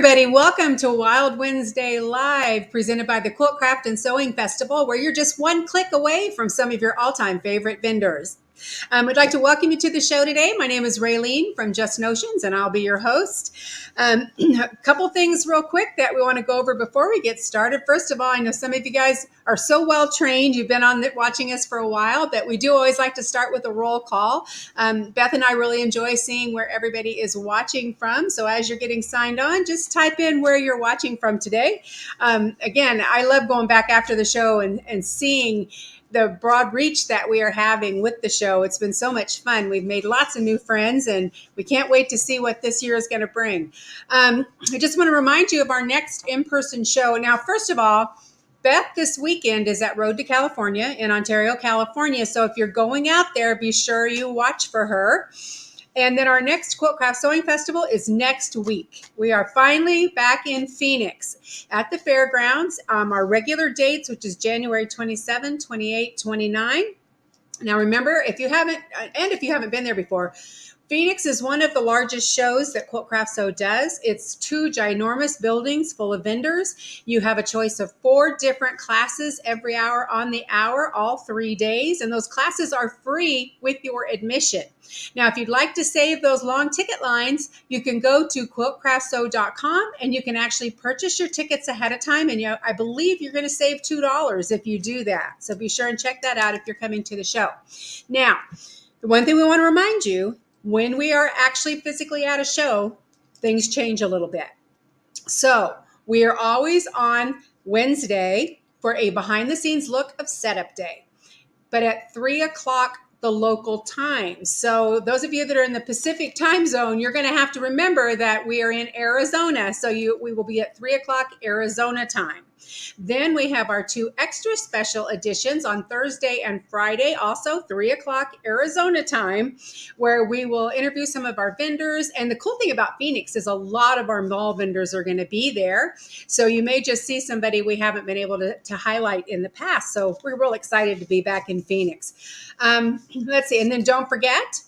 everybody. Welcome to Wild Wednesday Live, presented by the Quilt Craft and Sewing Festival, where you're just one click away from some of your all-time favorite vendors. I'd like to welcome you to the show today. My name is Raylene from Just Notions, and I'll be your host. A couple things real quick that we want to go over before we get started. First of all, I know some of you guys are so well trained. You've been watching us for a while, but we do always like to start with a roll call. Beth and I really enjoy seeing where everybody is watching from. So as you're getting signed on, just type in where you're watching from today. Again, I love going back after the show and seeing the broad reach that we are having with the show. It's been so much fun. We've made lots of new friends, and we can't wait to see what this year is going to bring. I just want to remind you of our next in-person show. Now, first of all, Beth this weekend is at Road to California in Ontario, California. So if you're going out there, be sure you watch for her. And then our next Quilt Craft Sewing Festival is next week. We are finally back in Phoenix at the fairgrounds. Our regular dates, which is January 27, 28, 29. Now remember, if you haven't been there before, Phoenix is one of the largest shows that Quilt Craft Sew does. It's 2 ginormous buildings full of vendors. You have a choice of 4 different classes every hour on the hour, all 3 days. And those classes are free with your admission. Now, if you'd like to save those long ticket lines, you can go to quiltcraftsew.com and you can actually purchase your tickets ahead of time. And I believe you're going to save $2 if you do that. So be sure and check that out if you're coming to the show. Now, the one thing we want to remind you, when we are actually physically at a show, things change a little bit. So we are always on Wednesday for a behind the scenes look of setup day, but at 3 o'clock the local time. So those of you that are in the Pacific time zone, you're going to have to remember that we are in Arizona. So we will be at 3 o'clock Arizona time. Then we have our 2 extra special editions on Thursday and Friday, also 3 o'clock Arizona time, where we will interview some of our vendors. And the cool thing about Phoenix is a lot of our mall vendors are going to be there. So you may just see somebody we haven't been able to highlight in the past. So we're real excited to be back in Phoenix. Let's see. And then don't forget,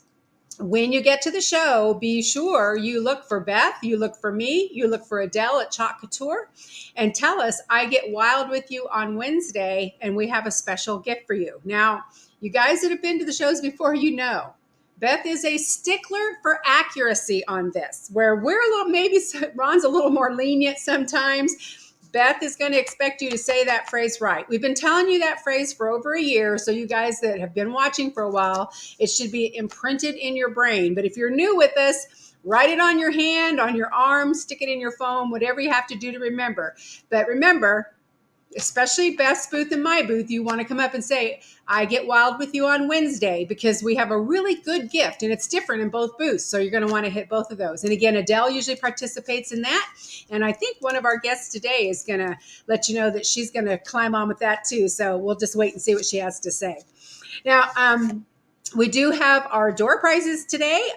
when you get to the show, be sure you look for Beth, you look for me, you look for Adele at Chalk Couture, and tell us, I get wild with you on Wednesday, and we have a special gift for you. Now, you guys that have been to the shows before, you know, Beth is a stickler for accuracy on this, where maybe Ron's a little more lenient sometimes. Beth is going to expect you to say that phrase right. We've been telling you that phrase for over a year, so you guys that have been watching for a while, it should be imprinted in your brain. But if you're new with us, write it on your hand, on your arm, stick it in your phone, whatever you have to do to remember. But remember, especially Beth's booth and my booth, you want to come up and say, I get wild with you on Wednesday, because we have a really good gift and it's different in both booths. So you're going to want to hit both of those. And again, Adele usually participates in that. And I think one of our guests today is going to let you know that she's going to climb on with that too. So we'll just wait and see what she has to say. Now, we do have our door prizes today.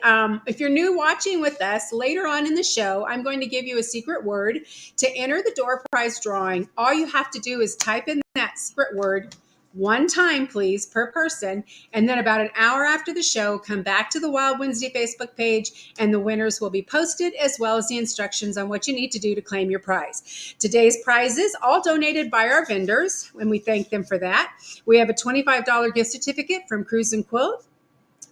If you're new watching with us, later on in the show, I'm going to give you a secret word. To enter the door prize drawing, all you have to do is type in that secret word one time, please, per person. And then about an hour after the show, come back to the Wild Wednesday Facebook page, and the winners will be posted, as well as the instructions on what you need to do to claim your prize. Today's prizes, all donated by our vendors, and we thank them for that. We have a $25 gift certificate from Cruise and Quilt.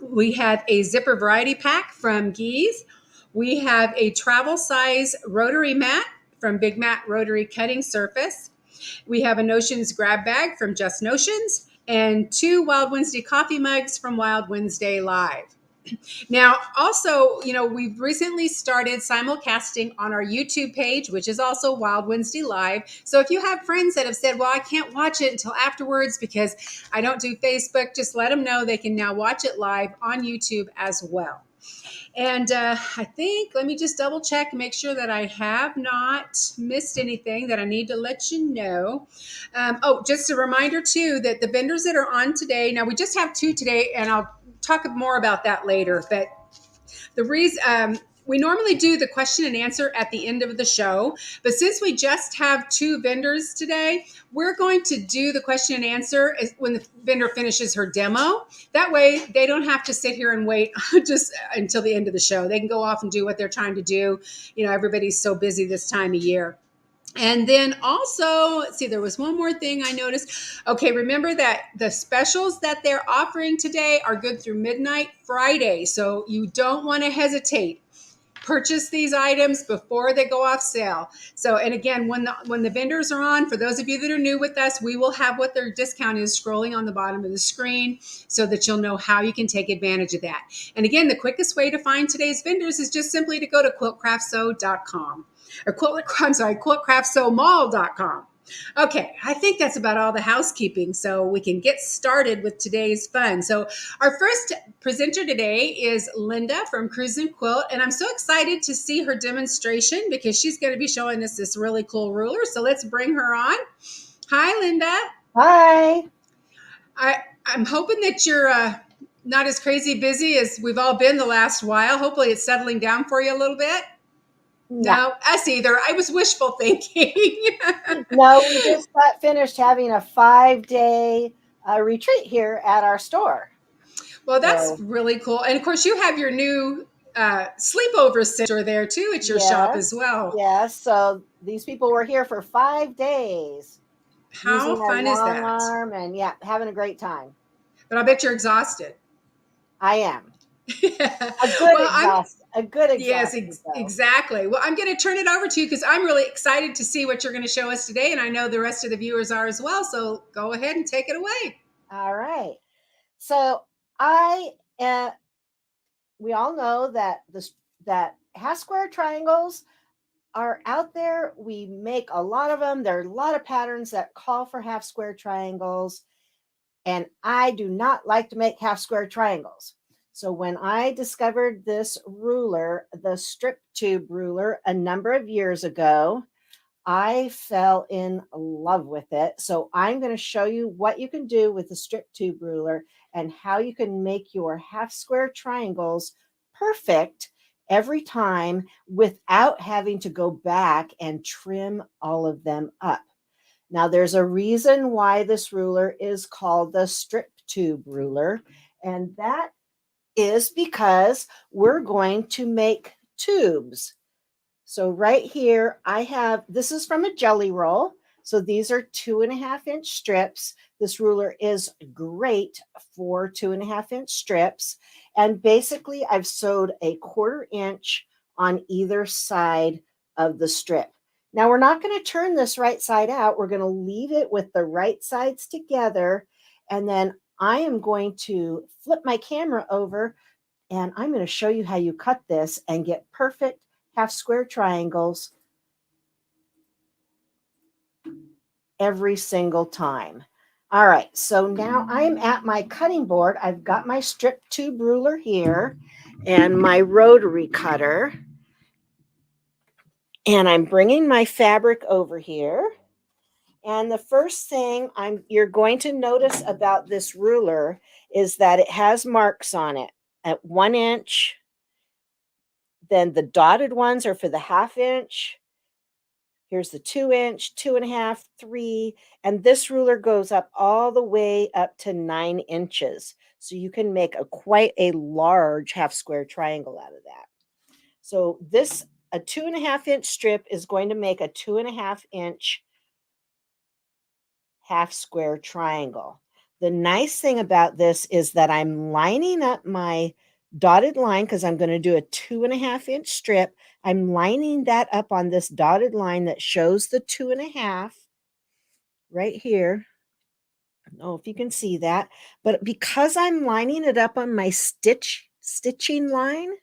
We have a zipper variety pack from Geese. We have a travel size rotary mat from Big Mat Rotary Cutting Surface. We have a Notions grab bag from Just Notions, and 2 Wild Wednesday coffee mugs from Wild Wednesday Live. Now, also, we've recently started simulcasting on our YouTube page, which is also Wild Wednesday Live. So if you have friends that have said, well, I can't watch it until afterwards because I don't do Facebook, just let them know they can now watch it live on YouTube as well. And I think, let me just double check and make sure that I have not missed anything that I need to let you know. Just a reminder too, that the vendors that are on today, now we just have 2 today, and I'll talk more about that later. But the reason We normally do the question and answer at the end of the show, but since we just have 2 vendors today, we're going to do the question and answer when the vendor finishes her demo. That way they don't have to sit here and wait just until the end of the show. They can go off and do what they're trying to do. Everybody's so busy this time of year. And then also, let's see, there was one more thing I noticed. Okay, remember that the specials that they're offering today are good through midnight Friday. So you don't want to hesitate. Purchase these items before they go off sale. So, and again, when the vendors are on, for those of you that are new with us, we will have what their discount is scrolling on the bottom of the screen so that you'll know how you can take advantage of that. And again, the quickest way to find today's vendors is just simply to go to quiltcraftsew.com or quiltcraftsewmall.com. Okay, I think that's about all the housekeeping, so we can get started with today's fun. So our first presenter today is Linda from Cruise and Quilt, and I'm so excited to see her demonstration because she's going to be showing us this really cool ruler. So let's bring her on. Hi, Linda. Hi. I'm hoping that you're not as crazy busy as we've all been the last while. Hopefully it's settling down for you a little bit. No, us either. I was wishful thinking. No, we just got finished having a 5-day retreat here at our store. Well, that's really cool. And of course, you have your new sleepover center there too at your shop as well. Yes. So these people were here for 5 days. How fun is that? Arm and having a great time. But I bet you're exhausted. I am. A good exhaustion. Yes, exactly. Well, I'm going to turn it over to you because I'm really excited to see what you're going to show us today. And I know the rest of the viewers are as well. So go ahead and take it away. All right. So we all know that that half square triangles are out there. We make a lot of them. There are a lot of patterns that call for half square triangles. And I do not like to make half square triangles. So when I discovered this ruler, the strip tube ruler, a number of years ago, I fell in love with it. So I'm going to show you what you can do with the strip tube ruler and how you can make your half square triangles perfect every time without having to go back and trim all of them up. Now, there's a reason why this ruler is called the strip tube ruler, and that is because we're going to make tubes. So right here, this is from a jelly roll. So these are 2.5-inch strips. This ruler is great for 2.5-inch strips. And basically, I've sewed a 1/4 inch on either side of the strip. Now, we're not going to turn this right side out. We're going to leave it with the right sides together. And then I am going to flip my camera over and I'm going to show you how you cut this and get perfect half square triangles every single time. All right, so now I'm at my cutting board. I've got my strip tube ruler here and my rotary cutter. And I'm bringing my fabric over here. And the first thing you're going to notice about this ruler is that it has marks on it at 1 inch. Then the dotted ones are for the 1/2 inch. Here's the 2 inch, 2.5, 3. And this ruler goes up all the way up to 9 inches. So you can make quite a large half square triangle out of that. So a 2.5-inch strip is going to make a 2.5-inch half square triangle. The nice thing about this is that I'm lining up my dotted line because I'm going to do a 2.5-inch strip. I'm lining that up on this dotted line that shows the 2.5 right here. I don't know if you can see that, but because I'm lining it up on my stitching line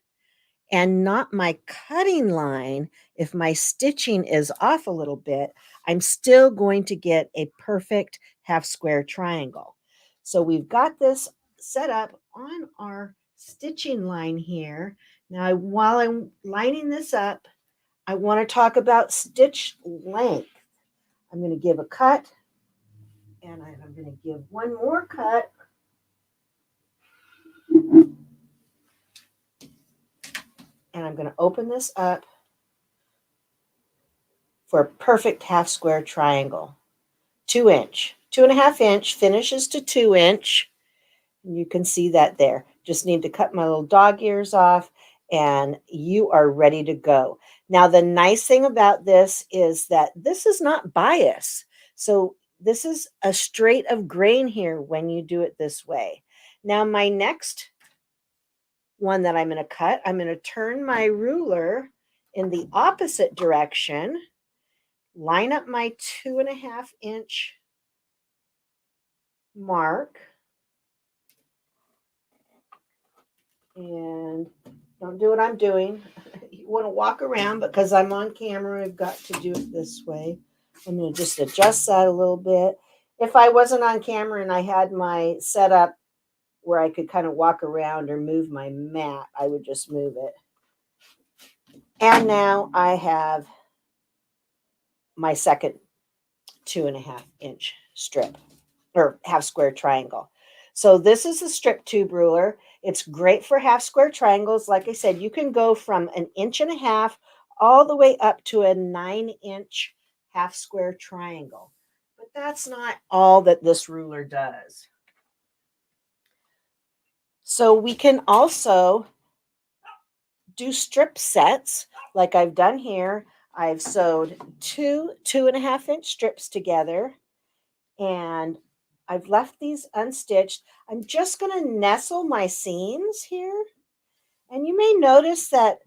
and not my cutting line, if my stitching is off a little bit, I'm still going to get a perfect half square triangle. So we've got this set up on our stitching line here. Now, while I'm lining this up, I want to talk about stitch length. I'm going to give a cut, and I'm going to give one more cut. And I'm going to open this up for a perfect half square triangle. 2 inch, 2.5 inch finishes to 2 inch. And you can see that there. Just need to cut my little dog ears off and you are ready to go. Now, the nice thing about this is that this is not bias. So this is a straight of grain here when you do it this way. Now, my next one that I'm going to cut, I'm going to turn my ruler in the opposite direction, line up my 2.5 inch mark, and don't do what I'm doing. You want to walk around because I'm on camera. I've got to do it this way. I'm going to just adjust that a little bit. If I wasn't on camera and I had my setup where I could kind of walk around or move my mat, I would just move it. And now I have my second 2.5 inch strip or half square triangle. So this is the strip tube ruler. It's great for half square triangles. Like I said, you can go from 1.5 inches all the way up to a 9-inch half square triangle. But that's not all that this ruler does. So we can also do strip sets like I've done here. I've sewed two 2.5 inch strips together and I've left these unstitched. I'm just going to nestle my seams here. And you may notice that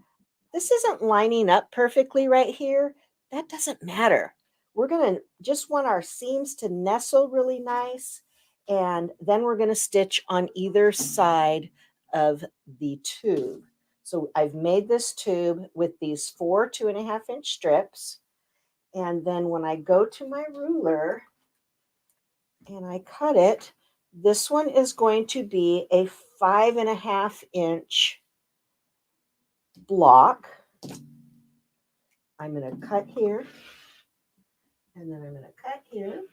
this isn't lining up perfectly right here. That doesn't matter. We're going to just want our seams to nestle really nice. And then we're going to stitch on either side of the tube. So I've made this tube with these 4 2.5 inch strips. And then when I go to my ruler, and I cut it, this one is going to be a 5.5 inch block. I'm going to cut here, and then I'm going to cut here.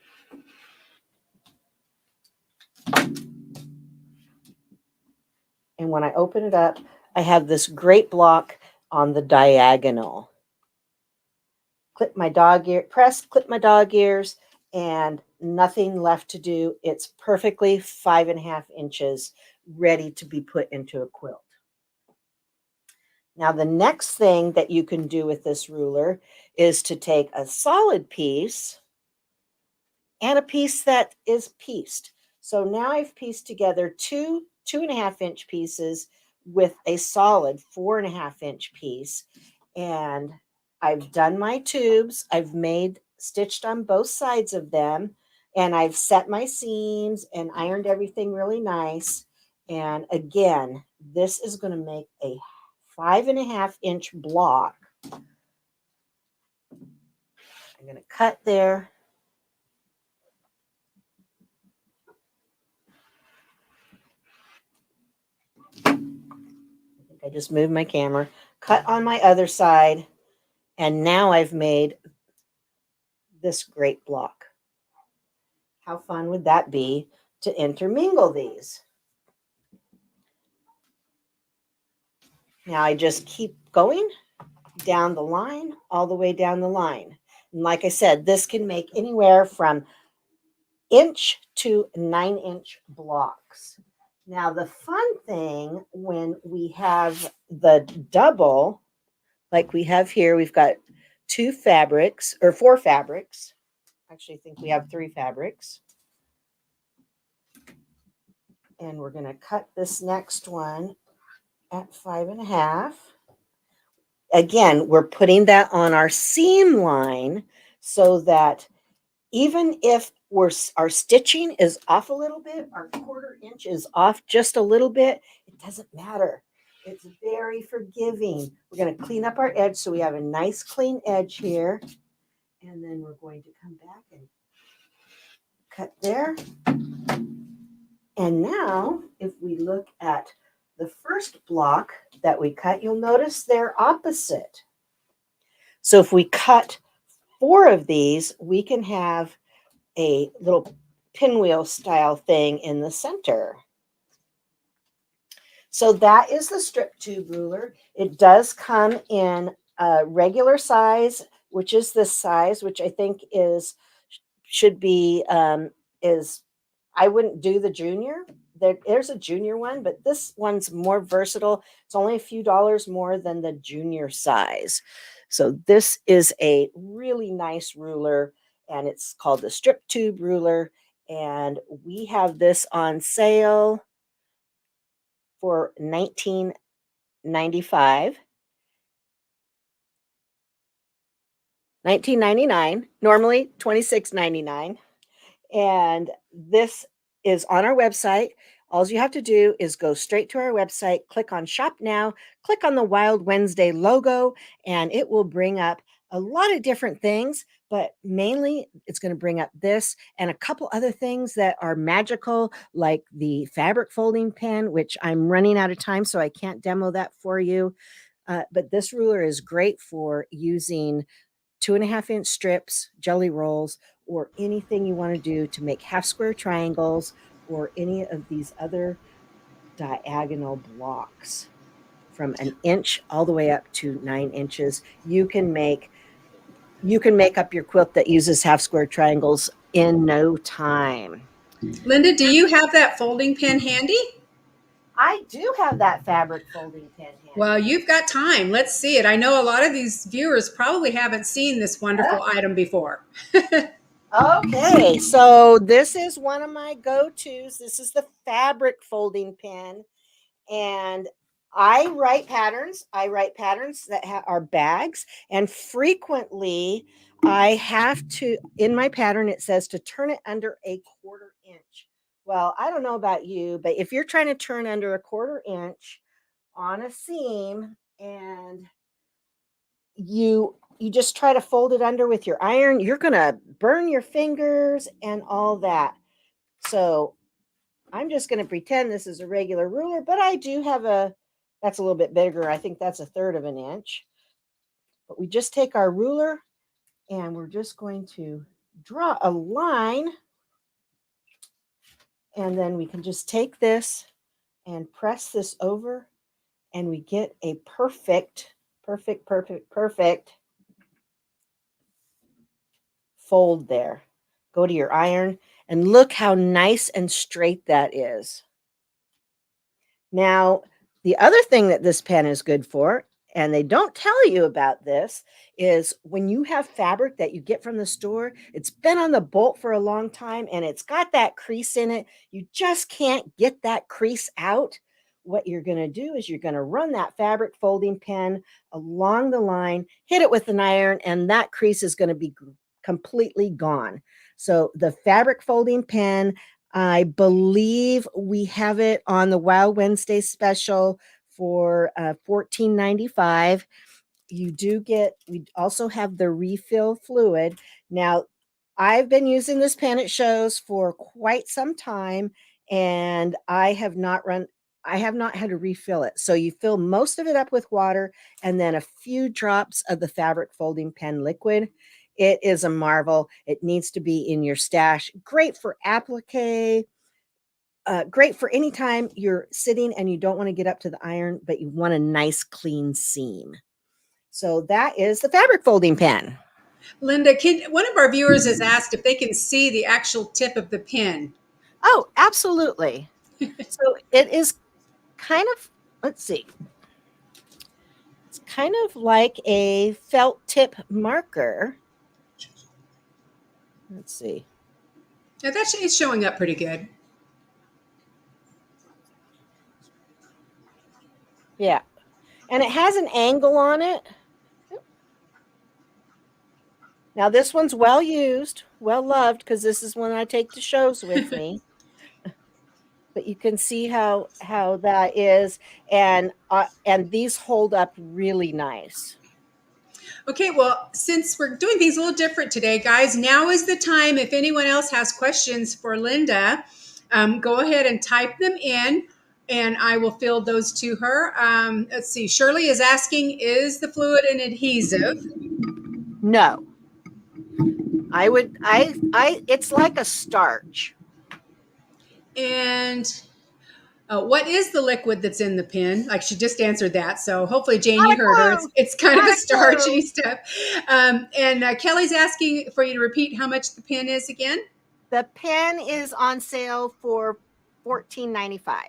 And when I open it up, I have this great block on the diagonal. Clip my dog ear, clip my dog ears, and nothing left to do. It's perfectly 5.5 inches ready to be put into a quilt. Now, the next thing that you can do with this ruler is to take a solid piece and a piece that is pieced. So now I've pieced together two 2.5 inch pieces with a solid 4.5 inch piece. And I've done my tubes. I've stitched on both sides of them. And I've set my seams and ironed everything really nice. And again, this is going to make a 5.5 inch block. I'm going to cut there. I just moved my camera, cut on my other side, and now I've made this great block. How fun would that be to intermingle these? Now I just keep going down the line, all the way down the line. And like I said, this can make anywhere from 1 to 9 inch blocks. Now, the fun thing when we have the double, like we have here, we've got 2 fabrics or 4 fabrics. Actually, I think we have 3 fabrics. And we're going to cut this next one at 5.5. Again, we're putting that on our seam line so that even if our stitching is off a little bit, our 1/4 inch is off just a little bit, it doesn't matter. It's very forgiving. We're going to clean up our edge so we have a nice clean edge here. And then we're going to come back and cut there. And now, if we look at the first block that we cut, you'll notice they're opposite. So if we cut 4 of these, we can have a little pinwheel style thing in the center. So that is the strip tube ruler. It does come in a regular size, which is this size, which I think should be is I wouldn't do the junior. There's a junior one, but this one's more versatile. It's only a few dollars more than the junior size. So this is a really nice ruler, and it's called the strip tube ruler. And we have this on sale for $19.95. $19.99, normally $26.99. And this is on our website. All you have to do is go straight to our website, click on Shop Now, click on the Wild Wednesday logo, and it will bring up a lot of different things, but mainly it's going to bring up this and a couple other things that are magical, like the fabric folding pen, which I'm running out of time, so I can't demo that for you. But this ruler is great for using 2.5-inch strips, jelly rolls, or anything you want to do to make half square triangles or any of these other diagonal blocks from an inch all the way up to 9 inches. You can make up your quilt that uses half square triangles in no time. Linda, do you have that folding pen handy? I do have that fabric folding pen handy. Well, you've got time. Let's see it. I know a lot of these viewers probably haven't seen this wonderful item before. Okay, so this is one of my go-tos. This is the fabric folding pen, and I write patterns. I write patterns that are bags, and frequently I have to, in my pattern, it says to turn it under a 1/4 inch. Well, I don't know about you, but if you're trying to turn under a 1/4 inch on a seam and you just try to fold it under with your iron, you're going to burn your fingers and all that. So I'm just going to pretend this is a regular ruler, but I do have that's a little bit bigger. I think that's 1/3 of an inch. But we just take our ruler and we're just going to draw a line. And then we can just take this and press this over, and we get a perfect fold there. Go to your iron and look how nice and straight that is. Now, the other thing that this pen is good for, and they don't tell you about this, is when you have fabric that you get from the store, it's been on the bolt for a long time and it's got that crease in it. You just can't get that crease out. What you're going to do is you're going to run that fabric folding pen along the line, hit it with an iron, and that crease is going to be completely gone. So the fabric folding pen, I believe we have it on the Wild Wednesday special for $14.95. We also have the refill fluid. Now, I've been using this pen at shows for quite some time, and I have not had to refill it. So you fill most of it up with water and then a few drops of the fabric folding pen liquid. It is a marvel. It needs to be in your stash. Great for applique. Great for any time you're sitting and you don't want to get up to the iron, but you want a nice clean seam. So that is the fabric folding pen. Linda, one of our viewers has asked if they can see the actual tip of the pen. Oh, absolutely. So it is kind of, let's see. It's kind of like a felt tip marker. Let's see. Now it's showing up pretty good. Yeah. And it has an angle on it. Now this one's well used, well loved, because this is one I take to shows with me. But you can see how that is, and these hold up really nice. Okay, well, since we're doing things a little different today, guys, now is the time. If anyone else has questions for Linda, go ahead and type them in, and I will field those to her. Let's see. Shirley is asking, is the fluid an adhesive? No. It's like a starch. And What is the liquid that's in the pin? Like she just answered that. So hopefully, Jane, Not you a heard her. clue. It's kind of Not a a clue. starchy stuff. And Kelly's asking for you to repeat how much the pin is again. The pen is on sale for $14.95.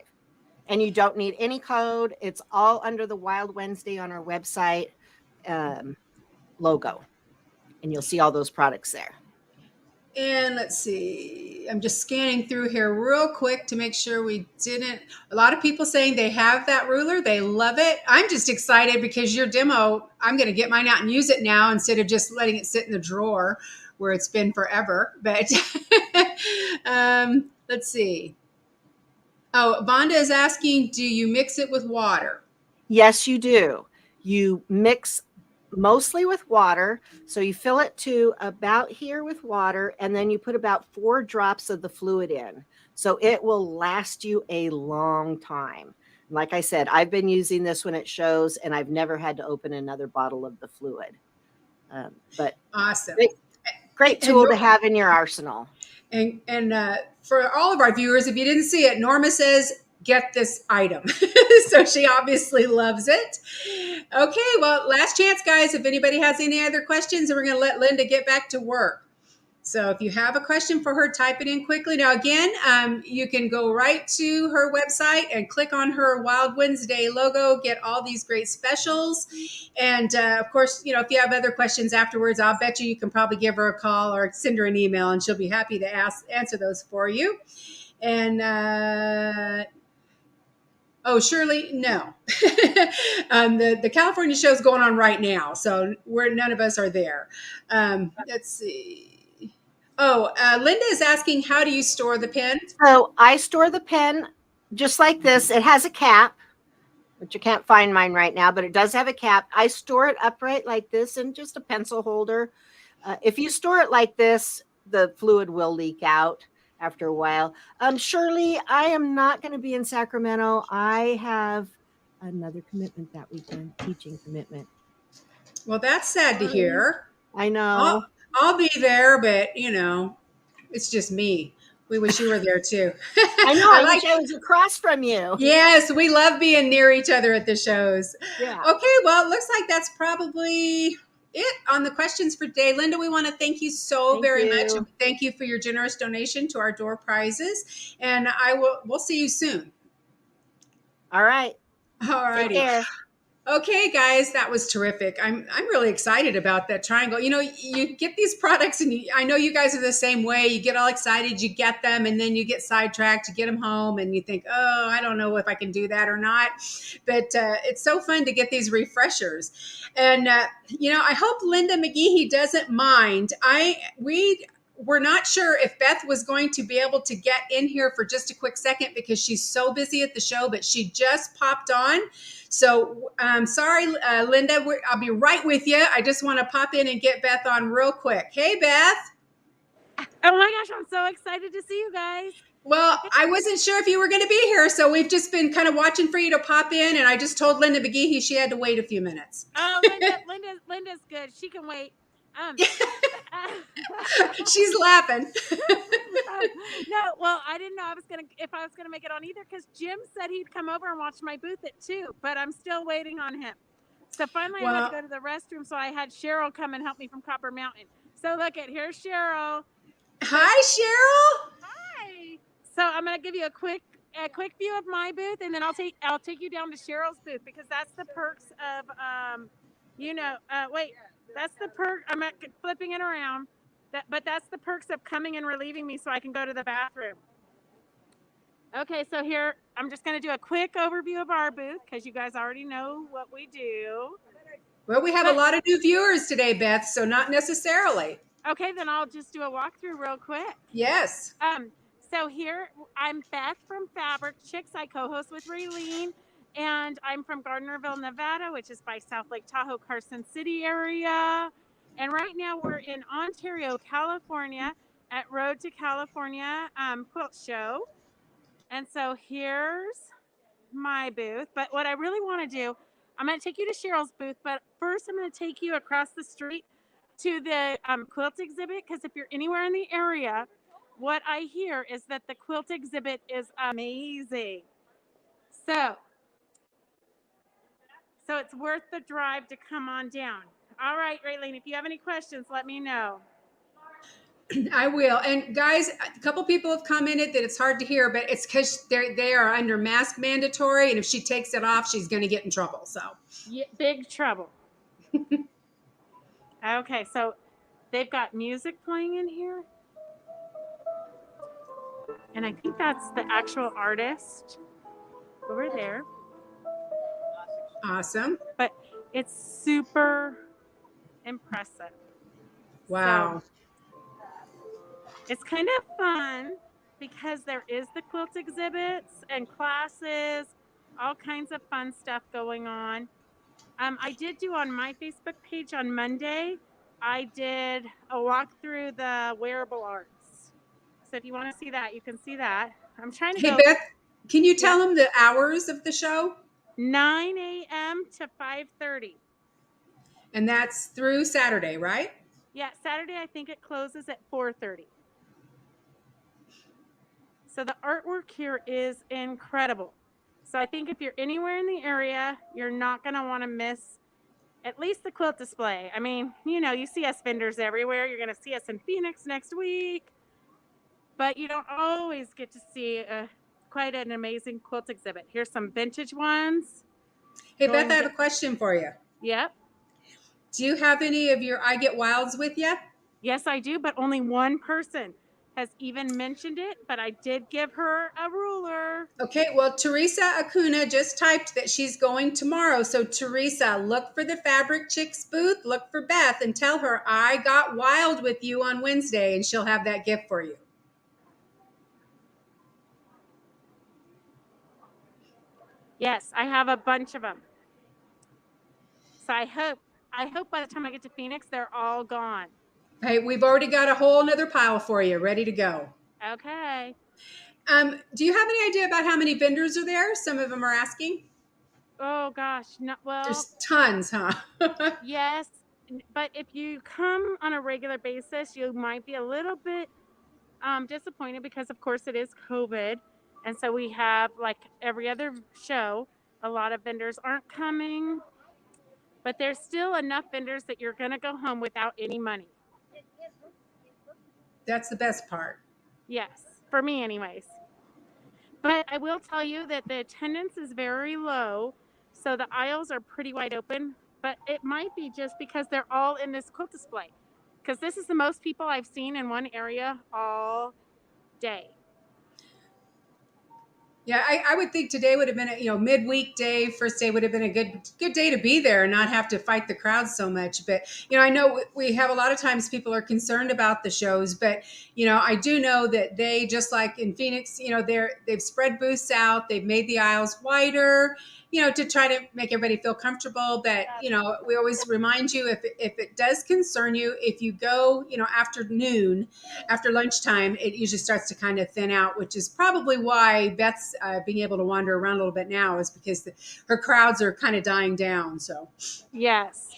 And you don't need any code. It's all under the Wild Wednesday on our website logo. And you'll see all those products there. And let's see, I'm just scanning through here real quick to make sure we didn't. A lot of people saying they have that ruler, they love it. I'm just excited because your demo, I'm going to get mine out and use it now instead of just letting it sit in the drawer where it's been forever. But let's see. Oh, Vonda is asking, do you mix it with water? Yes, you do. You mix mostly with water. So you fill it to about here with water, and then you put about 4 drops of the fluid in. So it will last you a long time. Like I said, I've been using this when it shows, and I've never had to open another bottle of the fluid. But Awesome. Great tool to have in your arsenal. And for all of our viewers, if you didn't see it, Norma says, get this item. So she obviously loves it. Okay, well, last chance, guys. If anybody has any other questions, and we're going to let Linda get back to work. So if you have a question for her, type it in quickly. Now, again, you can go right to her website and click on her Wild Wednesday logo, get all these great specials. And of course, you know, if you have other questions afterwards, I'll bet you can probably give her a call or send her an email, and she'll be happy to answer those for you. And oh, Shirley, no. The California show is going on right now, so none of us are there. Let's see. Oh, Linda is asking, how do you store the pen? So I store the pen just like this. It has a cap, which you can't find mine right now, but it does have a cap. I store it upright like this in just a pencil holder. If you store it like this, the fluid will leak out after a while. Shirley, I am not going to be in Sacramento. I have another commitment that weekend, teaching commitment. Well, that's sad to hear. I know. I'll be there, but you know, it's just me. We wish you were there too. I know. I wish I was across from you. Yes, we love being near each other at the shows. Yeah. Okay, well, it looks like that's probably it on the questions for today. Linda, we want to thank you so very much. Thank you for your generous donation to our door prizes. And we'll see you soon. All right. All righty. Okay, guys, that was terrific. I'm really excited about that triangle. You know, you get these products, and I know you guys are the same way. You get all excited, you get them, and then you get sidetracked. You get them home, and you think, "Oh, I don't know if I can do that or not." But it's so fun to get these refreshers, and you know, I hope Linda McGehee doesn't mind. We're not sure if Beth was going to be able to get in here for just a quick second because she's so busy at the show, but she just popped on. So sorry, Linda, I'll be right with you. I just want to pop in and get Beth on real quick. Hey, Beth. Oh my gosh, I'm so excited to see you guys. Well, I wasn't sure if you were going to be here, so we've just been kind of watching for you to pop in, and I just told Linda McGehee she had to wait a few minutes. Oh, Linda's good. She can wait. She's laughing. No, well, I didn't know if I was gonna make it on either because Jim said he'd come over and watch my booth at 2, but I'm still waiting on him. So finally, I had to go to the restroom, so I had Cheryl come and help me from Copper Mountain. So here's Cheryl. Hi, Cheryl. Hi. So I'm gonna give you a quick view of my booth, and then I'll take you down to Cheryl's booth because that's the perks of wait. That's the perk. I'm flipping it around. But that's the perks of coming and relieving me so I can go to the bathroom. Okay, so here, I'm just going to do a quick overview of our booth because you guys already know what we do. Well, we have a lot of new viewers today, Beth, so not necessarily. Okay, then I'll just do a walkthrough real quick. Yes. So here, I'm Beth from Fabric Chicks. I co-host with Raylene. And I'm from Gardnerville, Nevada, which is by South Lake Tahoe, Carson City area. And right now we're in Ontario, California at Road to California Quilt Show. And so here's my booth. But what I really want to do, I'm going to take you to Cheryl's booth. But first, I'm going to take you across the street to the quilt exhibit. Because if you're anywhere in the area, what I hear is that the quilt exhibit is amazing. So it's worth the drive to come on down. All right, Raylene, if you have any questions, let me know. I will. And guys, a couple people have commented that it's hard to hear, but it's because they are under mask mandatory, and if she takes it off, she's going to get in trouble. So Yeah, big trouble. Okay, so they've got music playing in here, and I think that's the actual artist over there. awesome! But it's super impressive. Wow. So it's kind of fun because there is the quilt exhibits and classes, all kinds of fun stuff going on. I did do on my Facebook page on Monday, I did a walk through the wearable arts. So if you want to see that, you can see that. I'm trying to Hey go. Beth, can you tell Yeah. them the hours of the show? 9 a.m. to 5:30. And that's through Saturday, right? Yeah, Saturday I think it closes at 4:30. So the artwork here is incredible. So I think if you're anywhere in the area, you're not going to want to miss at least the quilt display. I mean, you see us vendors everywhere. You're going to see us in Phoenix next week, but you don't always get to see quite an amazing quilt exhibit. Here's some vintage ones. Hey Beth, I have a question for you. Yep. Do you have any of your I Get Wilds with you? Yes, I do, but only one person has even mentioned it, but I did give her a ruler. Okay, well, Teresa Acuna just typed that she's going tomorrow. So, Teresa, look for the Fabric Chicks booth, look for Beth, and tell her I got wild with you on Wednesday, and she'll have that gift for you. Yes, I have a bunch of them. So I hope by the time I get to Phoenix, they're all gone. Hey, we've already got a whole nother pile for you, ready to go. Okay. Do you have any idea about how many vendors are there? Some of them are asking. Oh gosh, no, well, There's tons, huh? yes, but if you come on a regular basis, you might be a little bit disappointed because, of course, it is COVID, and so we have, like every other show, a lot of vendors aren't coming, but there's still enough vendors that you're going to go home without any money. That's the best part. Yes, for me, anyways. But I will tell you that the attendance is very low, so the aisles are pretty wide open. But it might be just because they're all in this quilt display, because this is the most people I've seen in one area all day. Yeah, I would think today would have been a midweek day. First day would have been a good day to be there and not have to fight the crowd so much. But I know we have a lot of times people are concerned about the shows, but I do know that they, just like in Phoenix, they've spread booths out, they've made the aisles wider, to try to make everybody feel comfortable. But we always remind you, if it does concern you, if you go after noon, after lunchtime, it usually starts to kind of thin out, which is probably why Beth's being able to wander around a little bit now, is because her crowds are kind of dying down. So yes,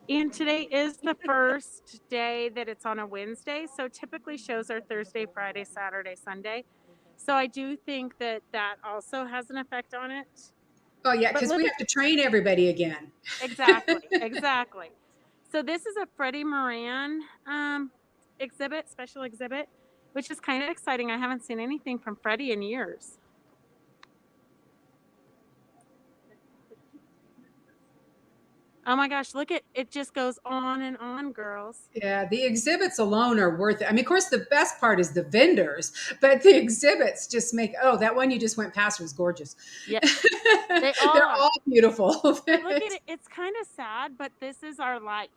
and today is the first day that it's on a Wednesday, so typically shows are Thursday, Friday, Saturday, Sunday. So I do think that also has an effect on it. oh yeah, because we have to train everybody again. Exactly. So this is a Freddie Moran special exhibit, which is kind of exciting. I haven't seen anything from Freddie in years. Oh my gosh, look it just goes on and on, girls. Yeah, the exhibits alone are worth it. I mean, of course, the best part is the vendors, but the exhibits just make, that one you just went past was gorgeous. Yeah, they're all beautiful. Look at it. It's kind of sad, but this is our life.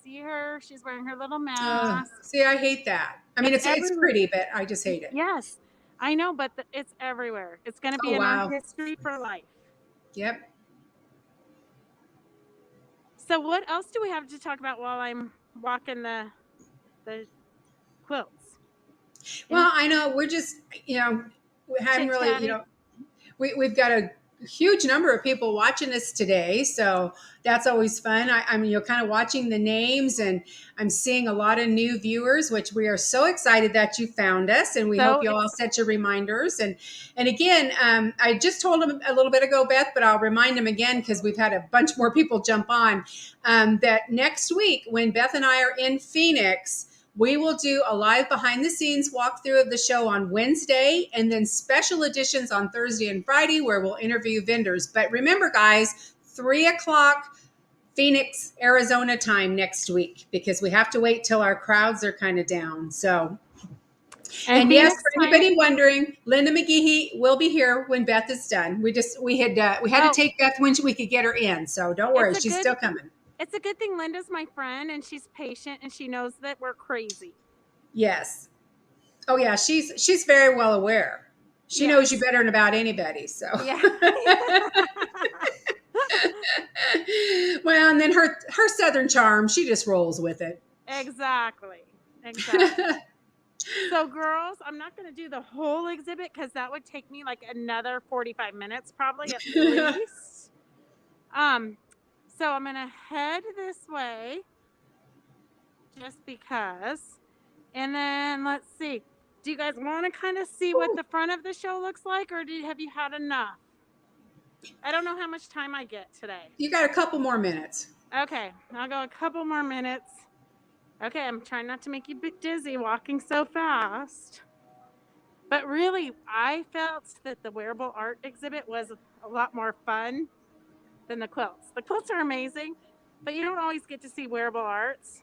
See her? She's wearing her little mask. See, I hate that. I mean, it's pretty, but I just hate it. Yes, I know, but it's everywhere. It's going to be in our history for life. Yep. So what else do we have to talk about while I'm walking the quilts? Well, I know we're just, we haven't really, we've got a huge number of people watching us today, so that's always fun. I'm kind of watching the names, and I'm seeing a lot of new viewers, which we are so excited that you found us, and we hope you all set your reminders. And again, I just told them a little bit ago, Beth, but I'll remind them again because we've had a bunch more people jump on, that next week when Beth and I are in Phoenix, we will do a live behind the scenes walkthrough of the show on Wednesday, and then special editions on Thursday and Friday where we'll interview vendors. But remember, guys, 3:00 Phoenix, Arizona time next week, because we have to wait till our crowds are kind of down. So, and yes, for anybody wondering, Linda McGehee will be here when Beth is done. We had to take Beth when we could get her in. So don't worry, she's still coming. It's a good thing Linda's my friend and she's patient and she knows that we're crazy. Yes. Oh yeah, she's very well aware. She knows you better than about anybody. So yeah. Well, and then her Southern charm, she just rolls with it. Exactly. So girls, I'm not going to do the whole exhibit because that would take me like another 45 minutes probably at least. So I'm going to head this way just because. And then let's see. Do you guys want to kind of see what the front of the show looks like, or have you had enough? I don't know how much time I get today. You got a couple more minutes. Okay, I'll go a couple more minutes. Okay, I'm trying not to make you dizzy walking so fast. But really, I felt that the wearable art exhibit was a lot more fun than the quilts. The quilts are amazing, but you don't always get to see wearable arts.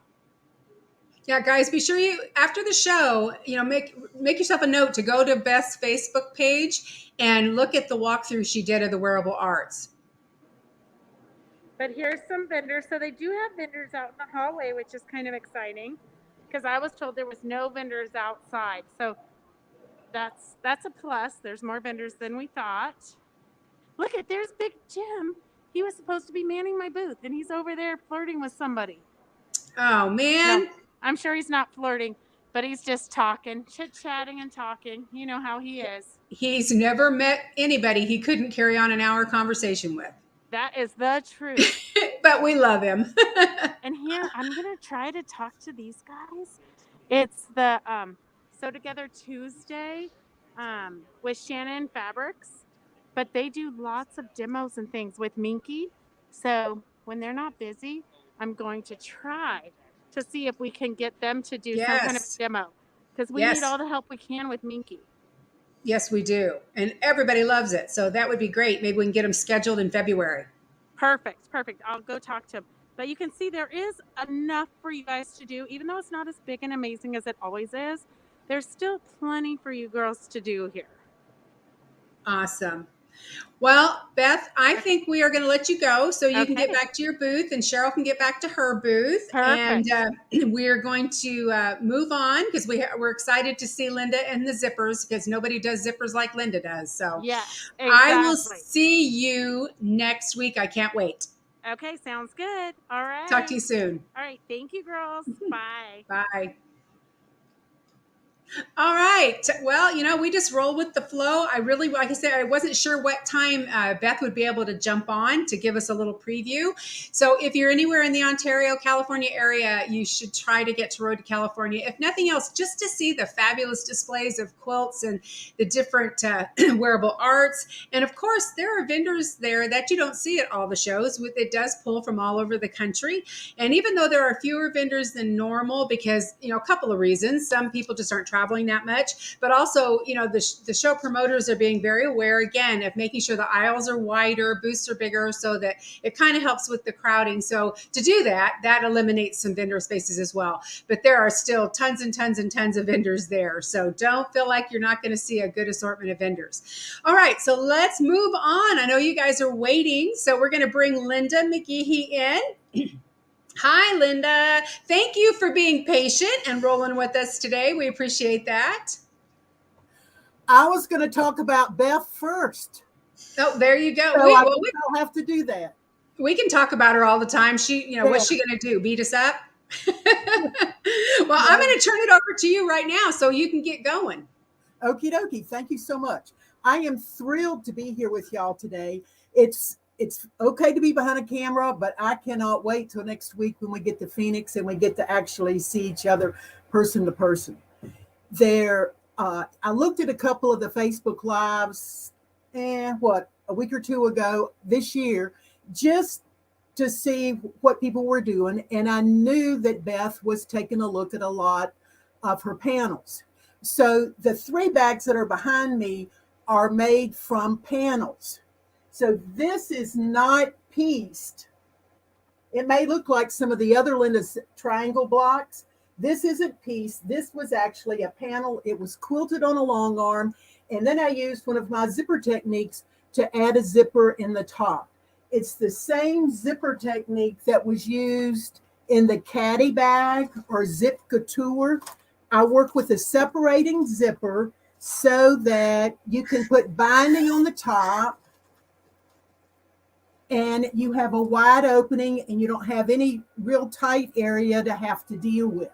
Yeah, guys, be sure you, after the show, make yourself a note to go to Beth's Facebook page and look at the walkthrough she did of the wearable arts. But here's some vendors. So they do have vendors out in the hallway, which is kind of exciting because I was told there was no vendors outside. So that's a plus. There's more vendors than we thought. Look there's Big Jim. He was supposed to be manning my booth, and he's over there flirting with somebody. Oh, man. No, I'm sure he's not flirting, but he's just talking, chit-chatting and talking. You know how he is. He's never met anybody he couldn't carry on an hour conversation with. That is the truth. But we love him. And here, I'm going to try to talk to these guys. It's the Sew Together Tuesday with Shannon Fabrics. But they do lots of demos and things with Minky. So when they're not busy, I'm going to try to see if we can get them to do some kind of demo. Because we need all the help we can with Minky. Yes, we do. And everybody loves it. So that would be great. Maybe we can get them scheduled in February. Perfect. I'll go talk to them. But you can see there is enough for you guys to do. Even though it's not as big and amazing as it always is, there's still plenty for you girls to do here. Awesome. Well, Beth, I think we are going to let you go so you can get back to your booth, and Cheryl can get back to her booth. Perfect. And we're going to move on because we're excited to see Linda and the zippers, because nobody does zippers like Linda does. So yes, exactly. I will see you next week. I can't wait. Okay, sounds good. All right. Talk to you soon. All right. Thank you, girls. Bye. Bye. All right. Well, we just roll with the flow. Like I said, I wasn't sure what time Beth would be able to jump on to give us a little preview. So if you're anywhere in the Ontario, California area, you should try to get to Road to California. If nothing else, just to see the fabulous displays of quilts and the different wearable arts. And of course, there are vendors there that you don't see at all the shows. It does pull from all over the country. And even though there are fewer vendors than normal, because, a couple of reasons, some people just aren't traveling that much, but also, the show promoters are being very aware again of making sure the aisles are wider, booths are bigger, so that it kind of helps with the crowding. So to do that eliminates some vendor spaces as well. But there are still tons and tons and tons of vendors there. So don't feel like you're not going to see a good assortment of vendors. All right, so let's move on. I know you guys are waiting, so we're going to bring Linda McGehee in. Hi, Linda. Thank you for being patient and rolling with us today. We appreciate that. I was going to talk about Beth first. Oh, there you go. So I'll have to do that. We can talk about her all the time. What's she going to do? Beat us up? Well, I'm going to turn it over to you right now so you can get going. Okie dokie. Thank you so much. I am thrilled to be here with y'all today. It's okay to be behind a camera, but I cannot wait till next week when we get to Phoenix and we get to actually see each other person to person. I looked at a couple of the Facebook Lives, a week or two ago this year, just to see what people were doing. And I knew that Beth was taking a look at a lot of her panels. So the 3 bags that are behind me are made from panels. So this is not pieced. It may look like some of the other Linda's triangle blocks. This isn't pieced. This was actually a panel. It was quilted on a long arm. And then I used one of my zipper techniques to add a zipper in the top. It's the same zipper technique that was used in the Caddy bag or Zip Couture. I work with a separating zipper so that you can put binding on the top and you have a wide opening and you don't have any real tight area to have to deal with.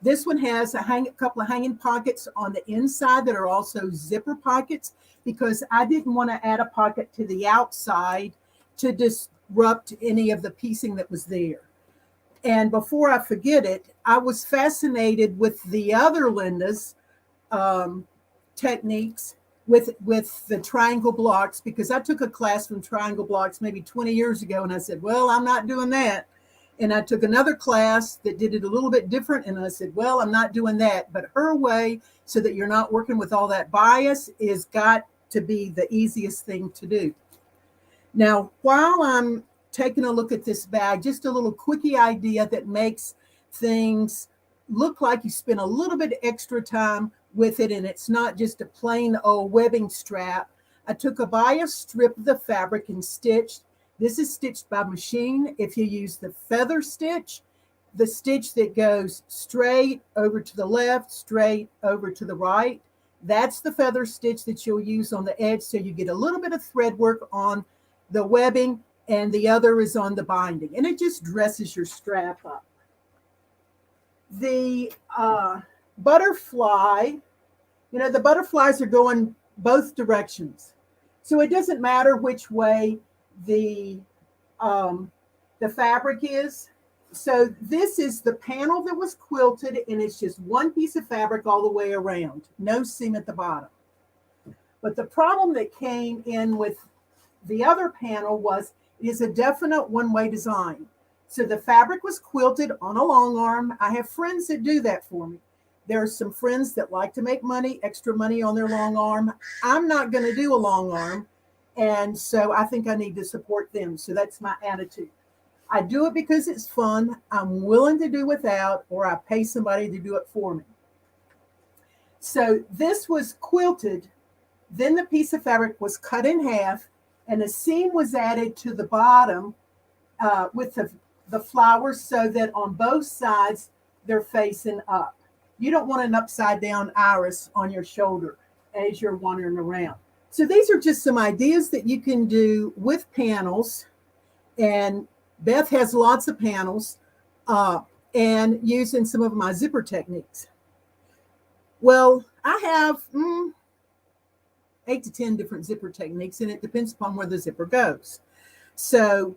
This one has a couple of hanging pockets on the inside that are also zipper pockets because I didn't want to add a pocket to the outside to disrupt any of the piecing that was there. And before I forget it, I was fascinated with the other Linda's techniques with the triangle blocks because I took a class from triangle blocks maybe 20 years ago and I said, well, I'm not doing that. And I took another class that did it a little bit different and I said, well, I'm not doing that. But her way, so that you're not working with all that bias, is got to be the easiest thing to do. Now, while I'm taking a look at this bag, just a little quickie idea that makes things look like you spent a little bit extra time with it and it's not just a plain old webbing strap. I took a bias strip of the fabric and stitched. This is stitched by machine. If you use the feather stitch, the stitch that goes straight over to the left, straight over to the right, that's the feather stitch that you'll use on the edge, so you get a little bit of thread work on the webbing and the other is on the binding, and it just dresses your strap up. The butterfly, the butterflies are going both directions, so it doesn't matter which way the fabric is. So this is the panel that was quilted and it's just one piece of fabric all the way around, no seam at the bottom. But the problem that came in with the other panel was it is a definite one-way design. So the fabric was quilted on a long arm. I have friends that do that for me. There are some friends that like to make money, extra money on their long arm. I'm not going to do a long arm. And so I think I need to support them. So that's my attitude. I do it because it's fun. I'm willing to do without, or I pay somebody to do it for me. So this was quilted. Then the piece of fabric was cut in half and a seam was added to the bottom with the flowers so that on both sides they're facing up. You don't want an upside down iris on your shoulder as you're wandering around. So these are just some ideas that you can do with panels. And Beth has lots of panels and using some of my zipper techniques. Well, I have 8 to 10 different zipper techniques, and it depends upon where the zipper goes. So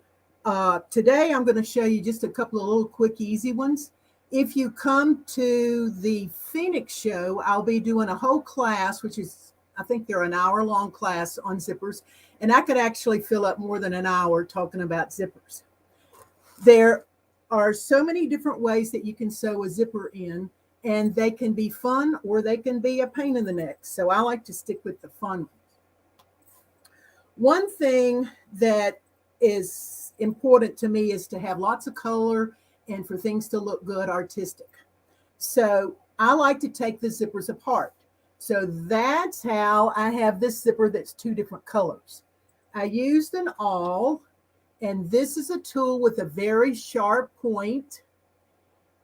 today I'm going to show you just a couple of little quick, easy ones. If you come to the Phoenix show, I'll be doing a whole class, which is, I think they're an hour-long class on zippers, and I could actually fill up more than an hour talking about zippers. There are so many different ways that you can sew a zipper in, and they can be fun or they can be a pain in the neck. So I like to stick with the fun ones. One thing that is important to me is to have lots of color and for things to look good, artistic. So I like to take the zippers apart. So that's how I have this zipper that's 2 different colors. I used an awl, and this is a tool with a very sharp point.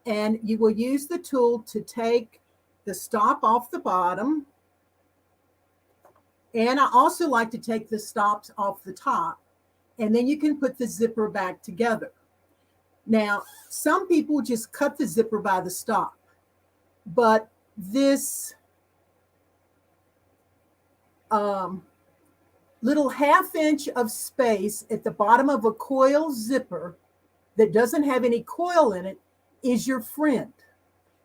And you will use the tool to take the stop off the bottom. And I also like to take the stops off the top. And then you can put the zipper back together. Now, some people just cut the zipper by the stop. But this little 1/2 inch of space at the bottom of a coil zipper that doesn't have any coil in it is your friend.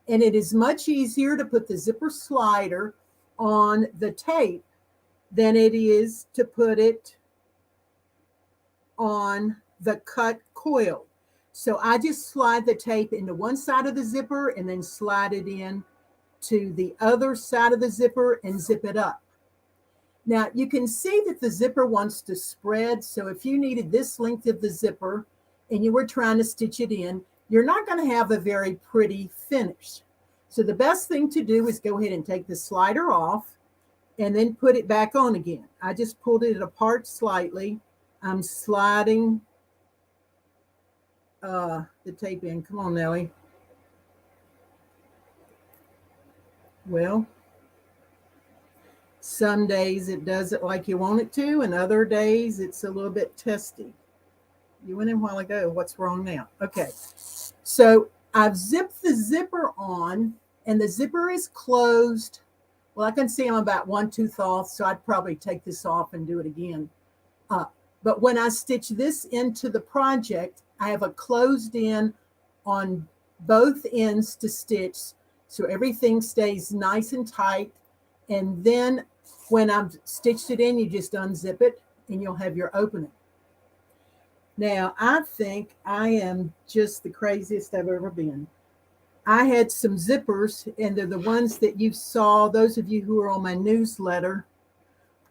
And it is much easier to put the zipper slider on the tape than it is to put it on the cut coil. So I just slide the tape into one side of the zipper and then slide it in to the other side of the zipper and zip it up. Now you can see that the zipper wants to spread. So if you needed this length of the zipper and you were trying to stitch it in, you're not going to have a very pretty finish. So the best thing to do is go ahead and take the slider off and then put it back on again. I just pulled it apart slightly. I'm sliding the tape in. Come on, Nellie. Well, some days it does it like you want it to, and other days it's a little bit testy. You went in a while ago. What's wrong now? Okay. So I've zipped the zipper on, and the zipper is closed. Well, I can see I'm about 1/2 off, so I'd probably take this off and do it again. But when I stitch this into the project, I have a closed end on both ends to stitch, so everything stays nice and tight. And then when I've stitched it in, you just unzip it and you'll have your opening. Now, I think I am just the craziest I've ever been. I had some zippers, and they're the ones that you saw. Those of you who are on my newsletter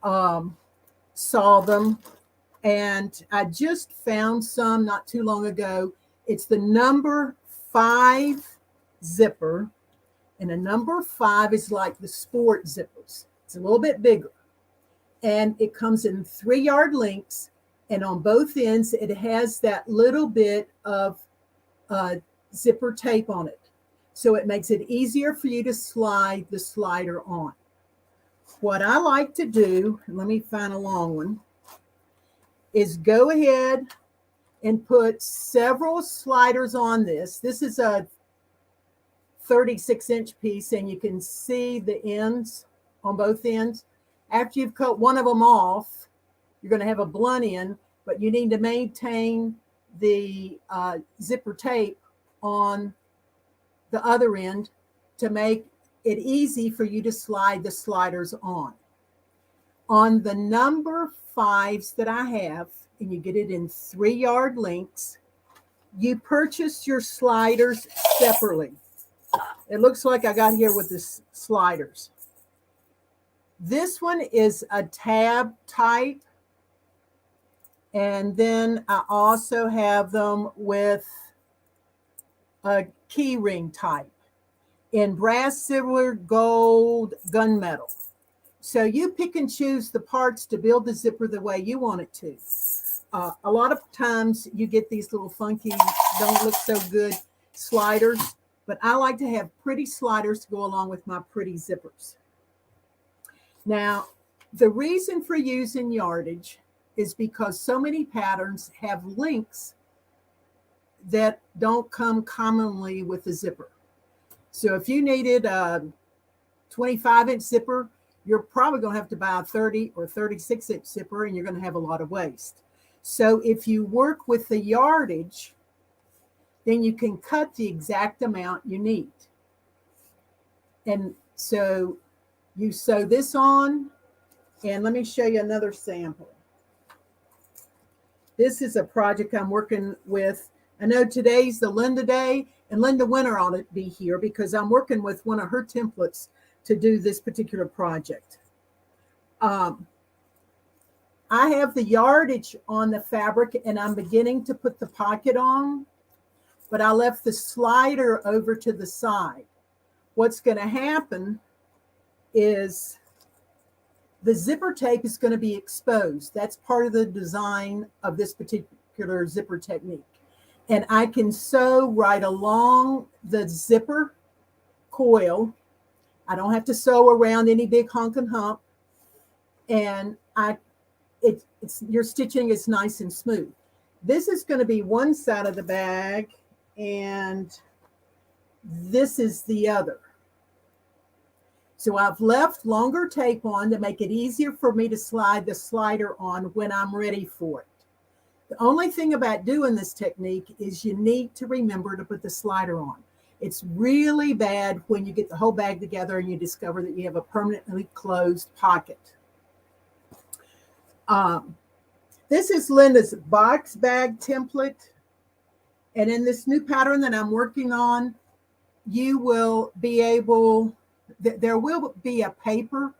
saw them. And I just found some not too long ago. It's the number 5 zipper. And a number 5 is like the sport zippers. It's a little bit bigger. And it comes in 3-yard lengths. And on both ends, it has that little bit of zipper tape on it. So it makes it easier for you to slide the slider on. What I like to do, let me find a long one, is go ahead and put several sliders on this. This is a 36-inch piece, and you can see the ends on both ends. After you've cut one of them off, you're going to have a blunt end, but you need to maintain the zipper tape on the other end to make it easy for you to slide the sliders on. On the number 5s that I have, and you get it in 3-yard lengths, you purchase your sliders separately. It looks like I got here with the sliders. This one is a tab type. And then I also have them with a key ring type in brass, silver, gold, gunmetal. So you pick and choose the parts to build the zipper the way you want it to. A lot of times you get these little funky, don't look so good sliders, but I like to have pretty sliders to go along with my pretty zippers. Now, the reason for using yardage is because so many patterns have links that don't come commonly with the zipper. So if you needed a 25-inch zipper, you're probably going to have to buy a 30 or 36-inch zipper, and you're going to have a lot of waste. So if you work with the yardage, then you can cut the exact amount you need. And so you sew this on, and let me show you another sample. This is a project I'm working with. I know today's the Linda Day, and Linda Winter ought to be here because I'm working with one of her templates to do this particular project. I have the yardage on the fabric, and I'm beginning to put the pocket on, but I left the slider over to the side. What's going to happen is the zipper tape is going to be exposed. That's part of the design of this particular zipper technique. And I can sew right along the zipper coil. I don't have to sew around any big honk and hump. And your stitching is nice and smooth. This is going to be one side of the bag, and this is the other. So I've left longer tape on to make it easier for me to slide the slider on when I'm ready for it. The only thing about doing this technique is you need to remember to put the slider on. It's really bad when you get the whole bag together and you discover that you have a permanently closed pocket. This is Linda's box bag template. And in this new pattern that I'm working on, you will be able, there will be a paper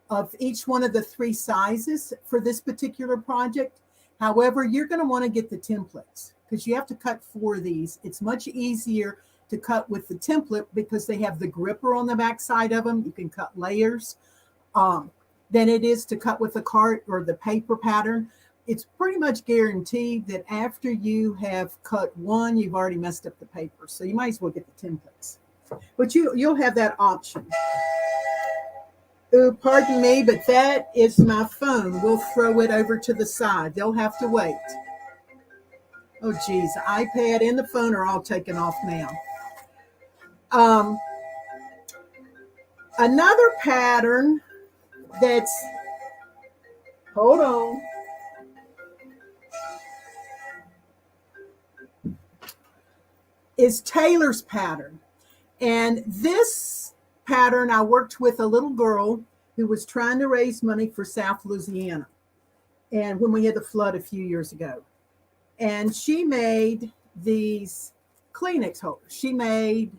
of each one of the 3 sizes for this particular project. However, you're going to want to get the templates because you have to cut 4 of these. It's much easier to cut with the template because they have the gripper on the back side of them. You can cut layers than it is to cut with the cart or the paper pattern. It's pretty much guaranteed that after you have cut 1, you've already messed up the paper. So you might as well get the templates. But you'll have that option. Oh, pardon me, but that is my phone. We'll throw it over to the side. They'll have to wait. Oh, geez, the iPad and the phone are all taken off now. Another pattern that's, hold on, is Taylor's pattern. And this pattern, I worked with a little girl who was trying to raise money for South Louisiana. And when we had the flood a few years ago. And she made these Kleenex holders. She made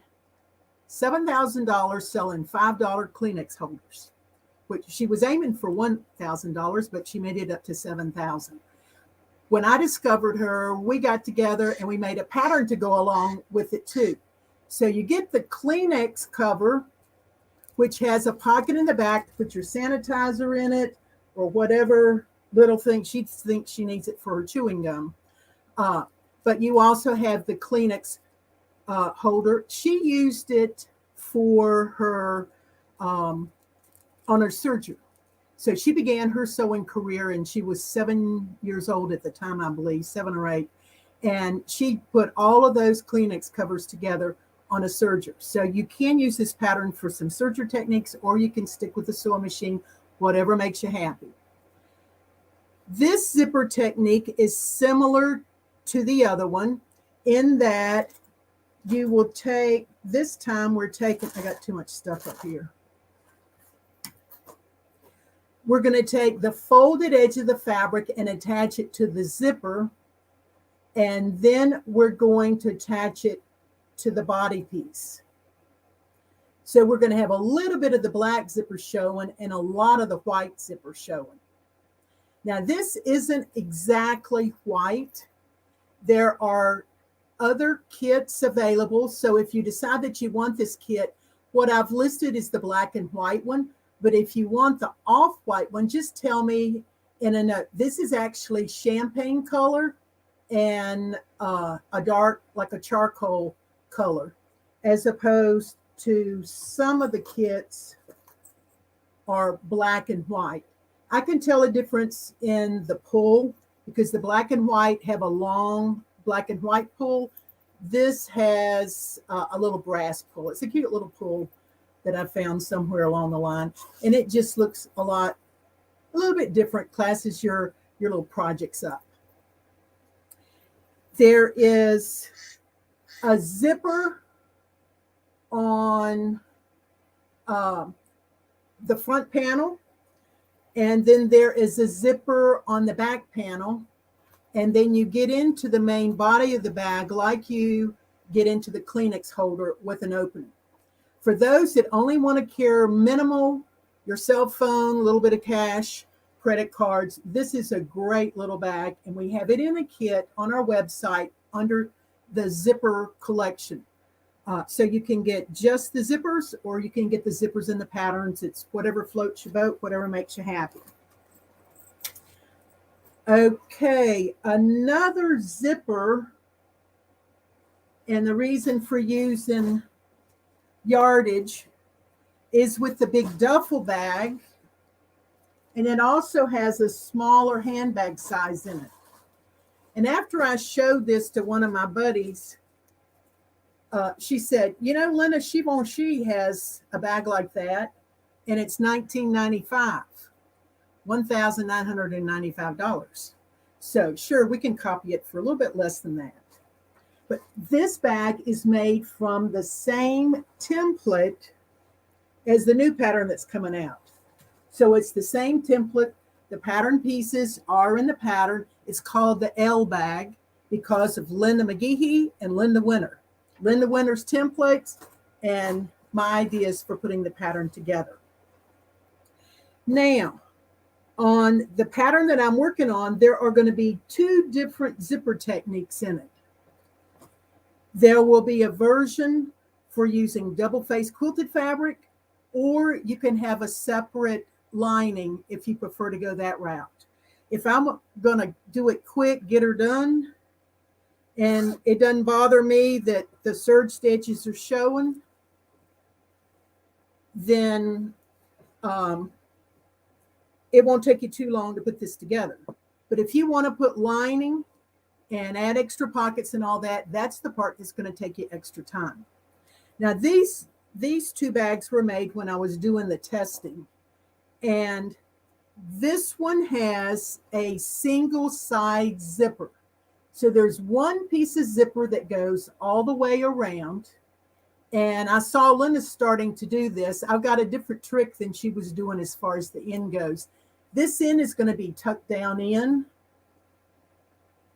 $7,000 selling $5 Kleenex holders, which she was aiming for $1,000, but she made it up to $7,000. When I discovered her, we got together and we made a pattern to go along with it too. So you get the Kleenex cover, which has a pocket in the back to put your sanitizer in it or whatever little thing she thinks she needs it for her chewing gum. But you also have the Kleenex holder. She used it for her on her surgery. So she began her sewing career and she was 7 years old at the time, I believe, 7 or 8. And she put all of those Kleenex covers together on a serger. So you can use this pattern for some serger techniques, or you can stick with the sewing machine, whatever makes you happy. This zipper technique is similar to the other one in that you will take, this time we're taking, I got too much stuff up here. We're going to take the folded edge of the fabric and attach it to the zipper. And then we're going to attach it to the body piece. So we're going to have a little bit of the black zipper showing and a lot of the white zipper showing. Now this isn't exactly white. There are other kits available. So if you decide that you want this kit, what I've listed is the black and white one. But if you want the off-white one, just tell me in a note. This is actually champagne color and a dark, like a charcoal color, as opposed to some of the kits are black and white. I can tell a difference in the pull because the black and white have a long black and white pull. This has a little brass pull. It's a cute little pull that I found somewhere along the line. And it just looks a little bit different, classes your little projects up. There is a zipper on the front panel. And then there is a zipper on the back panel. And then you get into the main body of the bag like you get into the Kleenex holder with an opening. For those that only want to carry minimal, your cell phone, a little bit of cash, credit cards, this is a great little bag. And we have it in a kit on our website under the zipper collection. So you can get just the zippers or you can get the zippers in the patterns. It's whatever floats your boat, whatever makes you happy. Okay, another zipper, and the reason for using yardage is with the big duffel bag, and it also has a smaller handbag size in it. And after I showed this to one of my buddies, she said, you know, Linda, she has a bag like that. and it's $19.95, $1,995. So sure, we can copy it for a little bit less than that. But this bag is made from the same template as the new pattern that's coming out. So it's the same template. The pattern pieces are in the pattern. It's called the L bag because of Linda McGehee and Linda Winter. Linda Winter's templates and my ideas for putting the pattern together. Now, on the pattern that I'm working on, there are going to be two different zipper techniques in it. There will be a version for using double-face quilted fabric, or you can have a separate lining if you prefer to go that route. If I'm going to do it quick, get her done, and it doesn't bother me that the serge stitches are showing, then it won't take you too long to put this together. But if you want to put lining and add extra pockets and all that, that's the part that's going to take you extra time. Now, these two bags were made when I was doing the testing. And this one has a single side zipper. So there's one piece of zipper that goes all the way around. And I saw Linda starting to do this. I've got a different trick than she was doing as far as the end goes. This end is going to be tucked down in.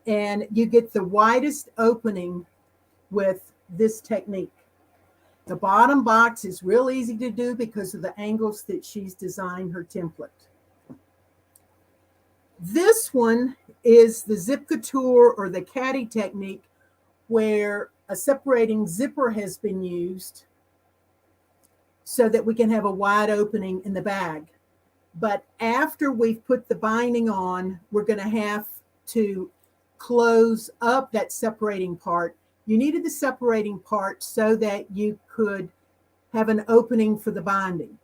And you get the widest opening with this technique. The bottom box is real easy to do because of the angles that she's designed her template. This one is the zip couture or the Caddy technique, where a separating zipper has been used so that we can have a wide opening in the bag. But after we've put the binding on, we're going to have to close up that separating part. You needed the separating part so that you could have an opening for the binding.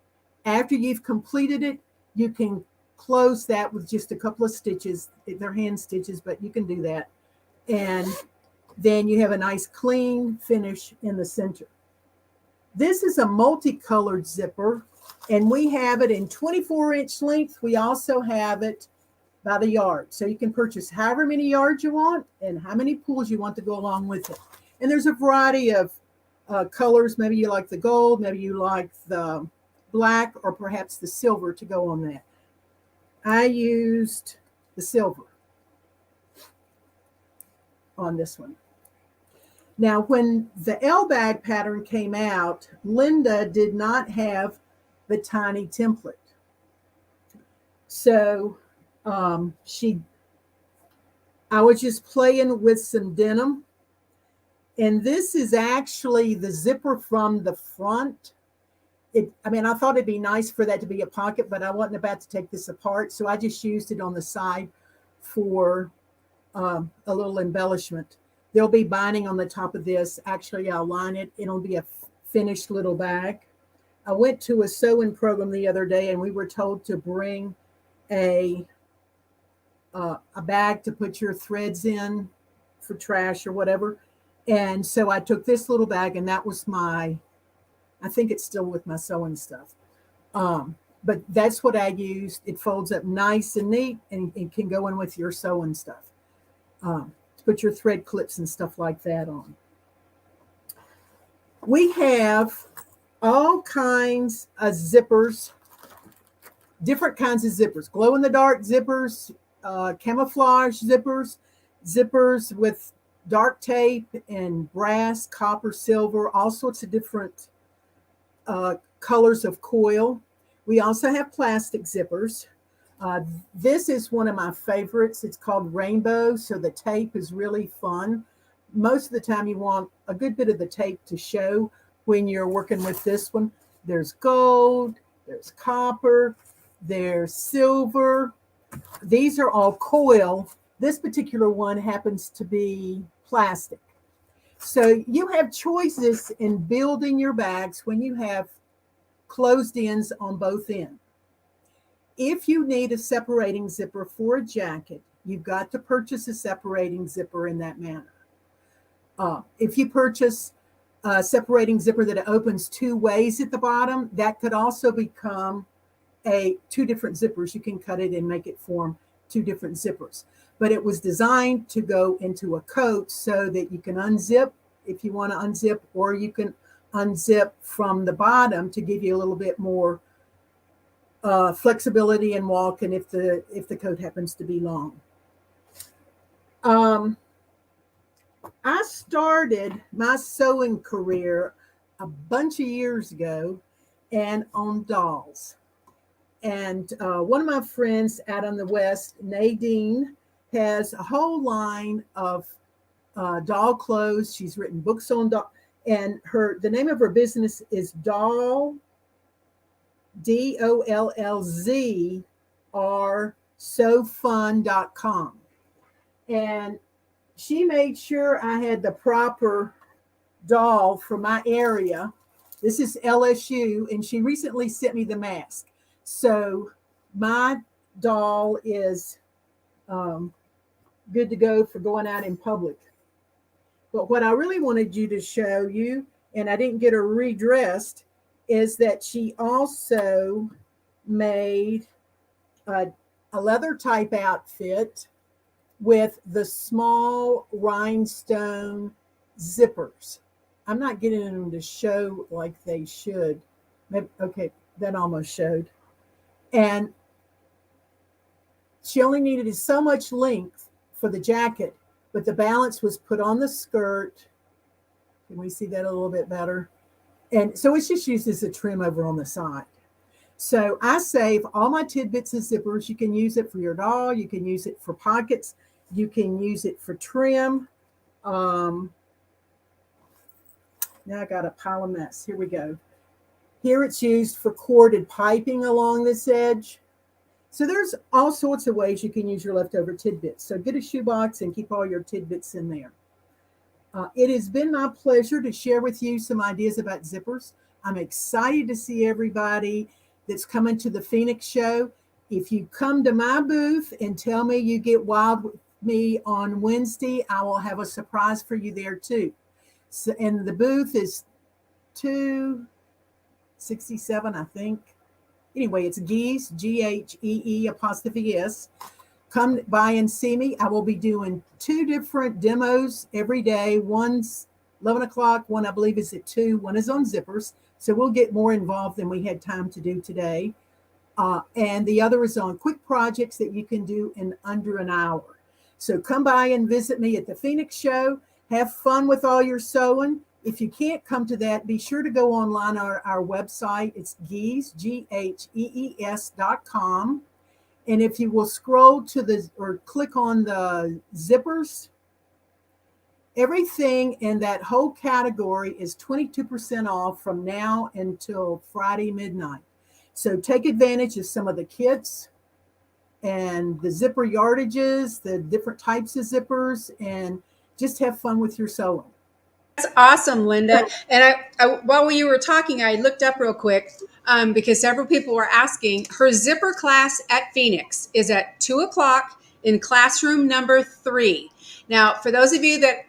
After you've completed it, you can close that with just a couple of stitches. They're hand stitches, but you can do that. And then you have a nice clean finish in the center. This is a multicolored zipper, and we have it in 24-inch length. We also have it by the yard. So you can purchase however many yards you want and how many pools you want to go along with it. And there's a variety of colors. Maybe you like the gold, maybe you like the black, or perhaps the silver to go on that. I used the silver on this one. Now, when the L bag pattern came out, Linda did not have the tiny template. So I was just playing with some denim. And this is actually the zipper from the front. I thought it'd be nice for that to be a pocket, but I wasn't about to take this apart. So I just used it on the side for a little embellishment. There'll be binding on the top of this. Actually, I'll line it. It'll be a finished little bag. I went to a sewing program the other day, and we were told to bring a bag to put your threads in for trash or whatever. And so I took this little bag, and that was I think it's still with my sewing stuff. But that's what I used. It folds up nice and neat, and it can go in with your sewing stuff. To put your thread clips and stuff like that on. We have all kinds of zippers, different kinds of zippers, glow-in-the-dark zippers, camouflage zippers, zippers with dark tape and brass, copper, silver, all sorts of different colors of coil. We also have plastic zippers. This is one of my favorites. It's called Rainbow, so the tape is really fun. Most of the time you want a good bit of the tape to show when you're working with this one. There's gold, there's copper, there's silver. These are all coil. This particular one happens to be plastic. So you have choices in building your bags when you have closed ends on both ends. If you need a separating zipper for a jacket, you've got to purchase a separating zipper in that manner. If you purchase separating zipper that opens two ways at the bottom. That could also become two different zippers. You can cut it and make it form two different zippers. But it was designed to go into a coat so that you can unzip if you want to unzip, or you can unzip from the bottom to give you a little bit more flexibility and walking if the coat happens to be long. I started my sewing career a bunch of years ago and on dolls. And one of my friends out on the West, Nadine, has a whole line of doll clothes. She's written books on doll, and the name of her business is Doll, DOLLZ, sewfun.com. And she made sure I had the proper doll for my area. This is LSU, and she recently sent me the mask. So my doll is good to go for going out in public. But what I really wanted you to show you, and I didn't get her redressed, is that she also made a leather type outfit with the small rhinestone zippers. I'm not getting them to show like they should. Maybe, okay, that almost showed. And she only needed so much length for the jacket, but the balance was put on the skirt. Can we see that a little bit better? And so it's just used as a trim over on the side. So I save all my tidbits of zippers. You can use it for your doll. You can use it for pockets. You can use it for trim. Now I got a pile of mess. Here we go. Here it's used for corded piping along this edge. So there's all sorts of ways you can use your leftover tidbits. So get a shoebox and keep all your tidbits in there. It has been my pleasure to share with you some ideas about zippers. I'm excited to see everybody that's coming to the Phoenix show. If you come to my booth and tell me you get wild with me on Wednesday, I will have a surprise for you there too. So, and the booth is 267, I think. Anyway, it's Gees, GHEE''S. Come by and see me. I will be doing 2 different demos every day. One's 11 o'clock, one I believe is at 2, one is on zippers. So we'll get more involved than we had time to do today. And the other is on quick projects that you can do in under an hour. So come by and visit me at the Phoenix show. Have fun with all your sewing. If you can't come to that, be sure to go online on our website. It's Gees, GHEES.com. And if you will scroll to or click on the zippers, everything in that whole category is 22% off from now until Friday midnight. So take advantage of some of the kits and the zipper yardages, the different types of zippers, and just have fun with your sewing. That's awesome, Linda. And I while you were talking, I looked up real quick because several people were asking. Her zipper class at Phoenix is at 2 o'clock in classroom number 3. Now, for those of you that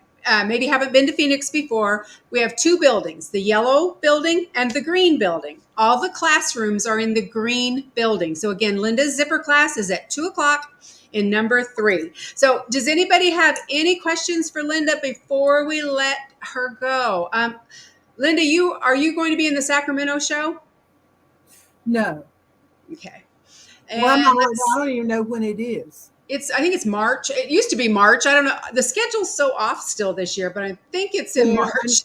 maybe haven't been to Phoenix before, we have 2 buildings, the yellow building and the green building. All the classrooms are in the green building. So again, Linda's zipper class is at 2 o'clock in number 3. So does anybody have any questions for Linda before we let her go? Linda, are you going to be in the Sacramento show? No. Okay. Well, I don't even know when it is. I think it's March. It used to be March. I don't know. The schedule's so off still this year, but I think it's in March.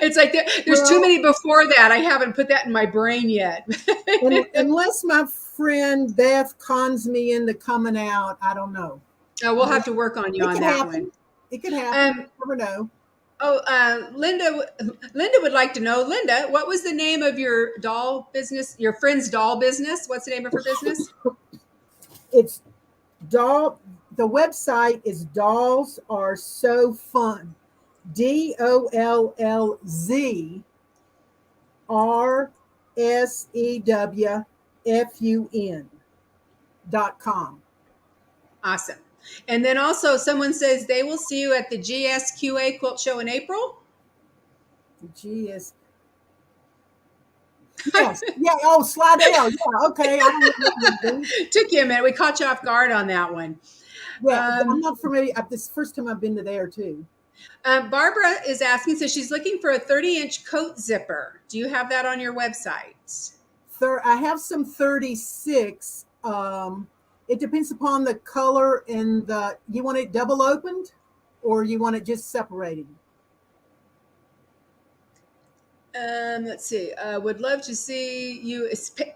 It's like there's too many before that. I haven't put that in my brain yet. Unless my friend Beth cons me into coming out, I don't know. We'll have to work on you on that one. It could happen. Never know. Linda would like to know, Linda, what was the name of your doll business, your friend's doll business? What's the name of her business? It's doll. The website is Dolls Are So Fun. DOLLZRSEWFUN.com. Awesome. And then also someone says they will see you at the GSQA Quilt Show in April. GS. Yes. Yeah. Oh, Slidell. Yeah. Okay. I don't know what we're doing. Took you a minute. We caught you off guard on that one. Yeah. I'm not familiar. This is the first time I've been to there too. Barbara is asking, so she's looking for a 30-inch coat zipper. Do you have that on your website? I have some 36. It depends upon the color and you want it double opened or you want it just separated? Let's see. Would love to see you.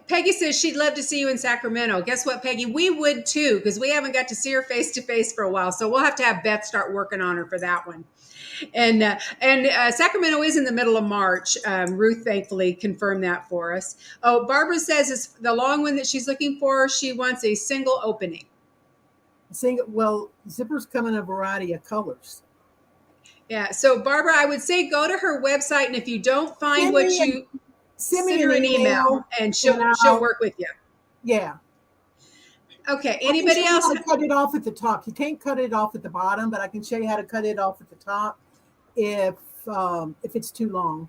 Peggy says she'd love to see you in Sacramento. Guess what, Peggy? We would too, because we haven't got to see her face to face for a while. So we'll have to have Beth start working on her for that one. And Sacramento is in the middle of March. Ruth thankfully confirmed that for us. Oh, Barbara says it's the long one that she's looking for. She wants a single opening. Well, zippers come in a variety of colors. Yeah. So Barbara, I would say go to her website, and if you don't find send her an email, and she'll work with you. Yeah. Okay. Anybody else? How to cut it off at the top. You can't cut it off at the bottom, but I can show you how to cut it off at the top if it's too long.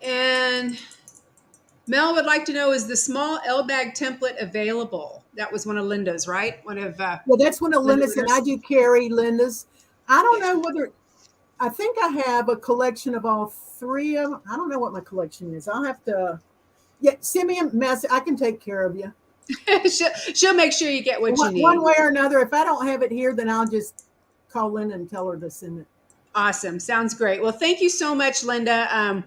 And Mel would like to know, is the small L bag template available? That was one of Linda's, right? Well, that's one of Linda's, and I do carry Linda's. I don't know whether, I think I have a collection of all three of them. I don't know what my collection is. I'll have to, send me a message. I can take care of you. She'll make sure you get what you need. One way or another. If I don't have it here, then I'll just call Linda and tell her to send it. Awesome. Sounds great. Well, thank you so much, Linda.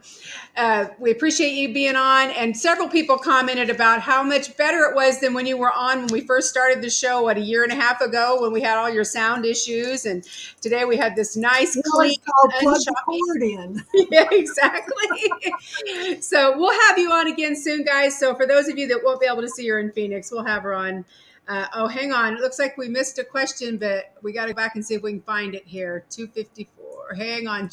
We appreciate you being on. And several people commented about how much better it was than when you were on when we first started the show, a year and a half ago, when we had all your sound issues. And today we had this nice, clean, plug the cord in. Yeah, exactly. So we'll have you on again soon, guys. So for those of you that won't be able to see her in Phoenix, we'll have her on. Hang on. It looks like we missed a question, but we got to go back and see if we can find it here. 254. Hang on.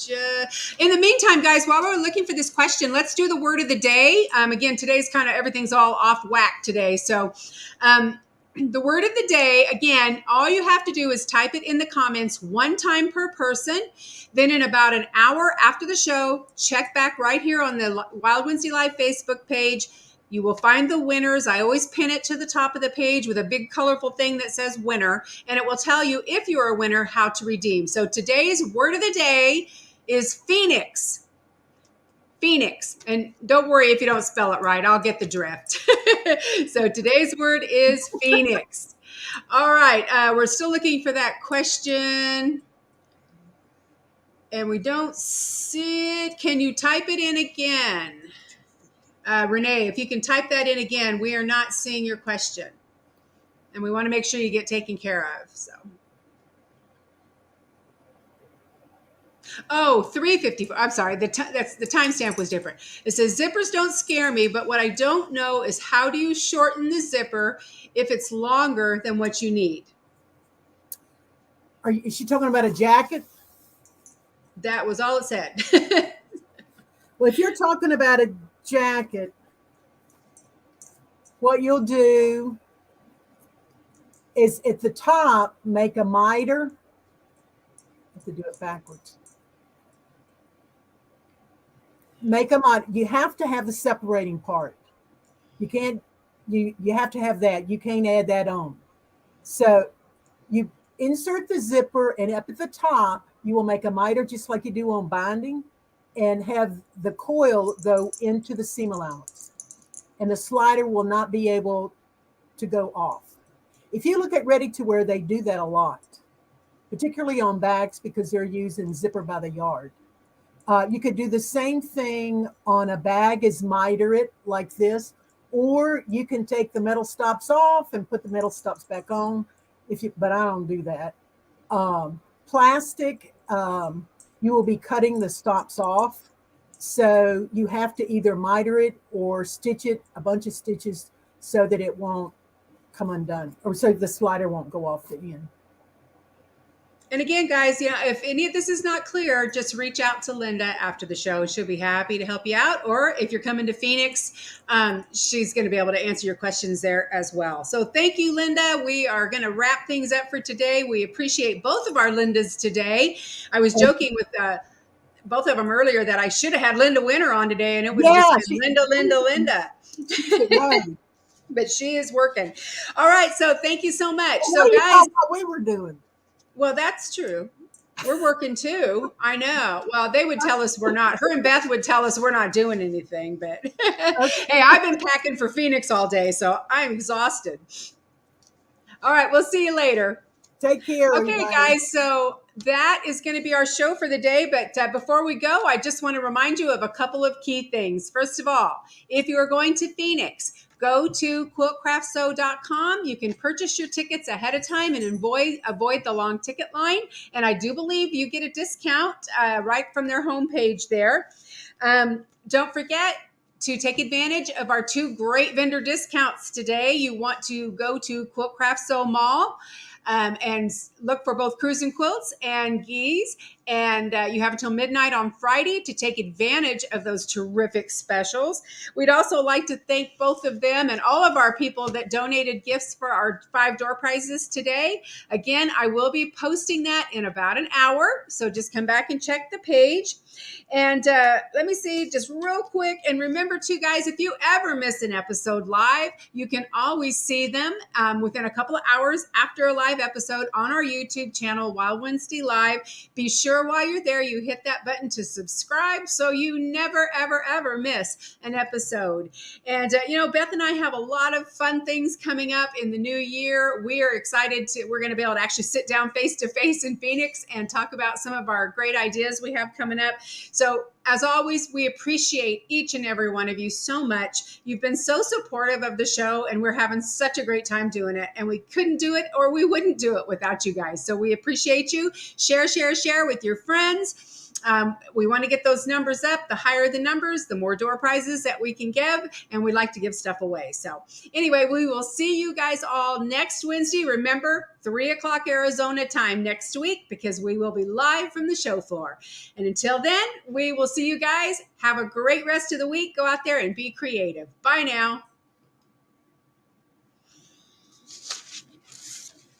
In the meantime, guys, while we're looking for this question, let's do the word of the day. Again, today's kind of everything's all off whack today. So the word of the day, again, all you have to do is type it in the comments one time per person. Then in about an hour after the show, check back right here on the Wild Wednesday Live Facebook page. You will find the winners. I always pin it to the top of the page with a big colorful thing that says winner, and it will tell you if you're a winner how to redeem. So today's word of the day is Phoenix. Phoenix. And don't worry if you don't spell it right. I'll get the drift. So today's word is Phoenix. All right. We're still looking for that question. And we don't see it. Can you type it in again? Renee, if you can type that in again, we are not seeing your question. And we want to make sure you get taken care of. So. Oh, 354. I'm sorry. That's the timestamp was different. It says zippers don't scare me, but what I don't know is how do you shorten the zipper if it's longer than what you need? Is she talking about a jacket? That was all it said. Well, if you're talking about a jacket, what you'll do is at the top make a miter. I have to do it backwards. Make a miter. You have to have the separating part. You can't. You have to have that. You can't add that on. So you insert the zipper, and up at the top you will make a miter just like you do on binding, and have the coil go into the seam allowance, and the slider will not be able to go off. If you look at ready to wear, they do that a lot, particularly on bags because they're using zipper by the yard. You could do the same thing on a bag, is miter it like this, or you can take the metal stops off and put the metal stops back on. But I don't do that. Plastic, you will be cutting the stops off. So you have to either miter it or stitch it, a bunch of stitches, so that it won't come undone, or so the slider won't go off the end. And again, guys, if any of this is not clear, just reach out to Linda after the show. She'll be happy to help you out. Or if you're coming to Phoenix, she's going to be able to answer your questions there as well. So thank you, Linda. We are going to wrap things up for today. We appreciate both of our Lindas today. I was joking with both of them earlier that I should have had Linda Winter on today, and it was Yeah, just been Linda. But she is working. All right, so thank you so much. So What guys, what we were doing. well, that's true. We're working too. I know. Well, they would tell us we're not. Her and Beth would tell us we're not doing anything. But hey, I've been packing for Phoenix all day, so I'm exhausted. All right, we'll see you later. Take care. Okay, everybody. guys, so that is going to be our show for the day. But before we go, I just want to remind you of a couple of key things. First of all, if you are going to Phoenix, go to quiltcraftsew.com. You can purchase your tickets ahead of time and avoid the long ticket line. And I do believe you get a discount right from their homepage there. Don't forget to take advantage of our 2 great vendor discounts today. You want to go to Quilt Craft Sew Mall and look for both Cruising Quilts and Geese. And you have until midnight on Friday to take advantage of those terrific specials. We'd also like to thank both of them and all of our people that donated gifts for our 5 door prizes today. Again, I will be posting that in about an hour. So just come back and check the page. And let me see, just real quick. And remember too, guys, if you ever miss an episode live, you can always see them within a couple of hours after a live episode on our YouTube channel, Wild Wednesday Live. Be sure while you're there, you hit that button to subscribe so you never, ever, ever miss an episode. And, Beth and I have a lot of fun things coming up in the new year. We are excited we're going to be able to actually sit down face to face in Phoenix and talk about some of our great ideas we have coming up. So as always, we appreciate each and every one of you so much. You've been so supportive of the show, and we're having such a great time doing it. And we couldn't do it, or we wouldn't do it without you guys. So we appreciate you. Share with your friends. We want to get those numbers up. The higher the numbers, the more door prizes that we can give, and we like to give stuff away. So anyway, we will see you guys all next Wednesday. Remember, 3:00 Arizona time next week, because we will be live from the show floor. And until then, we will see you guys. Have a great rest of the week. Go out there and be creative. Bye now.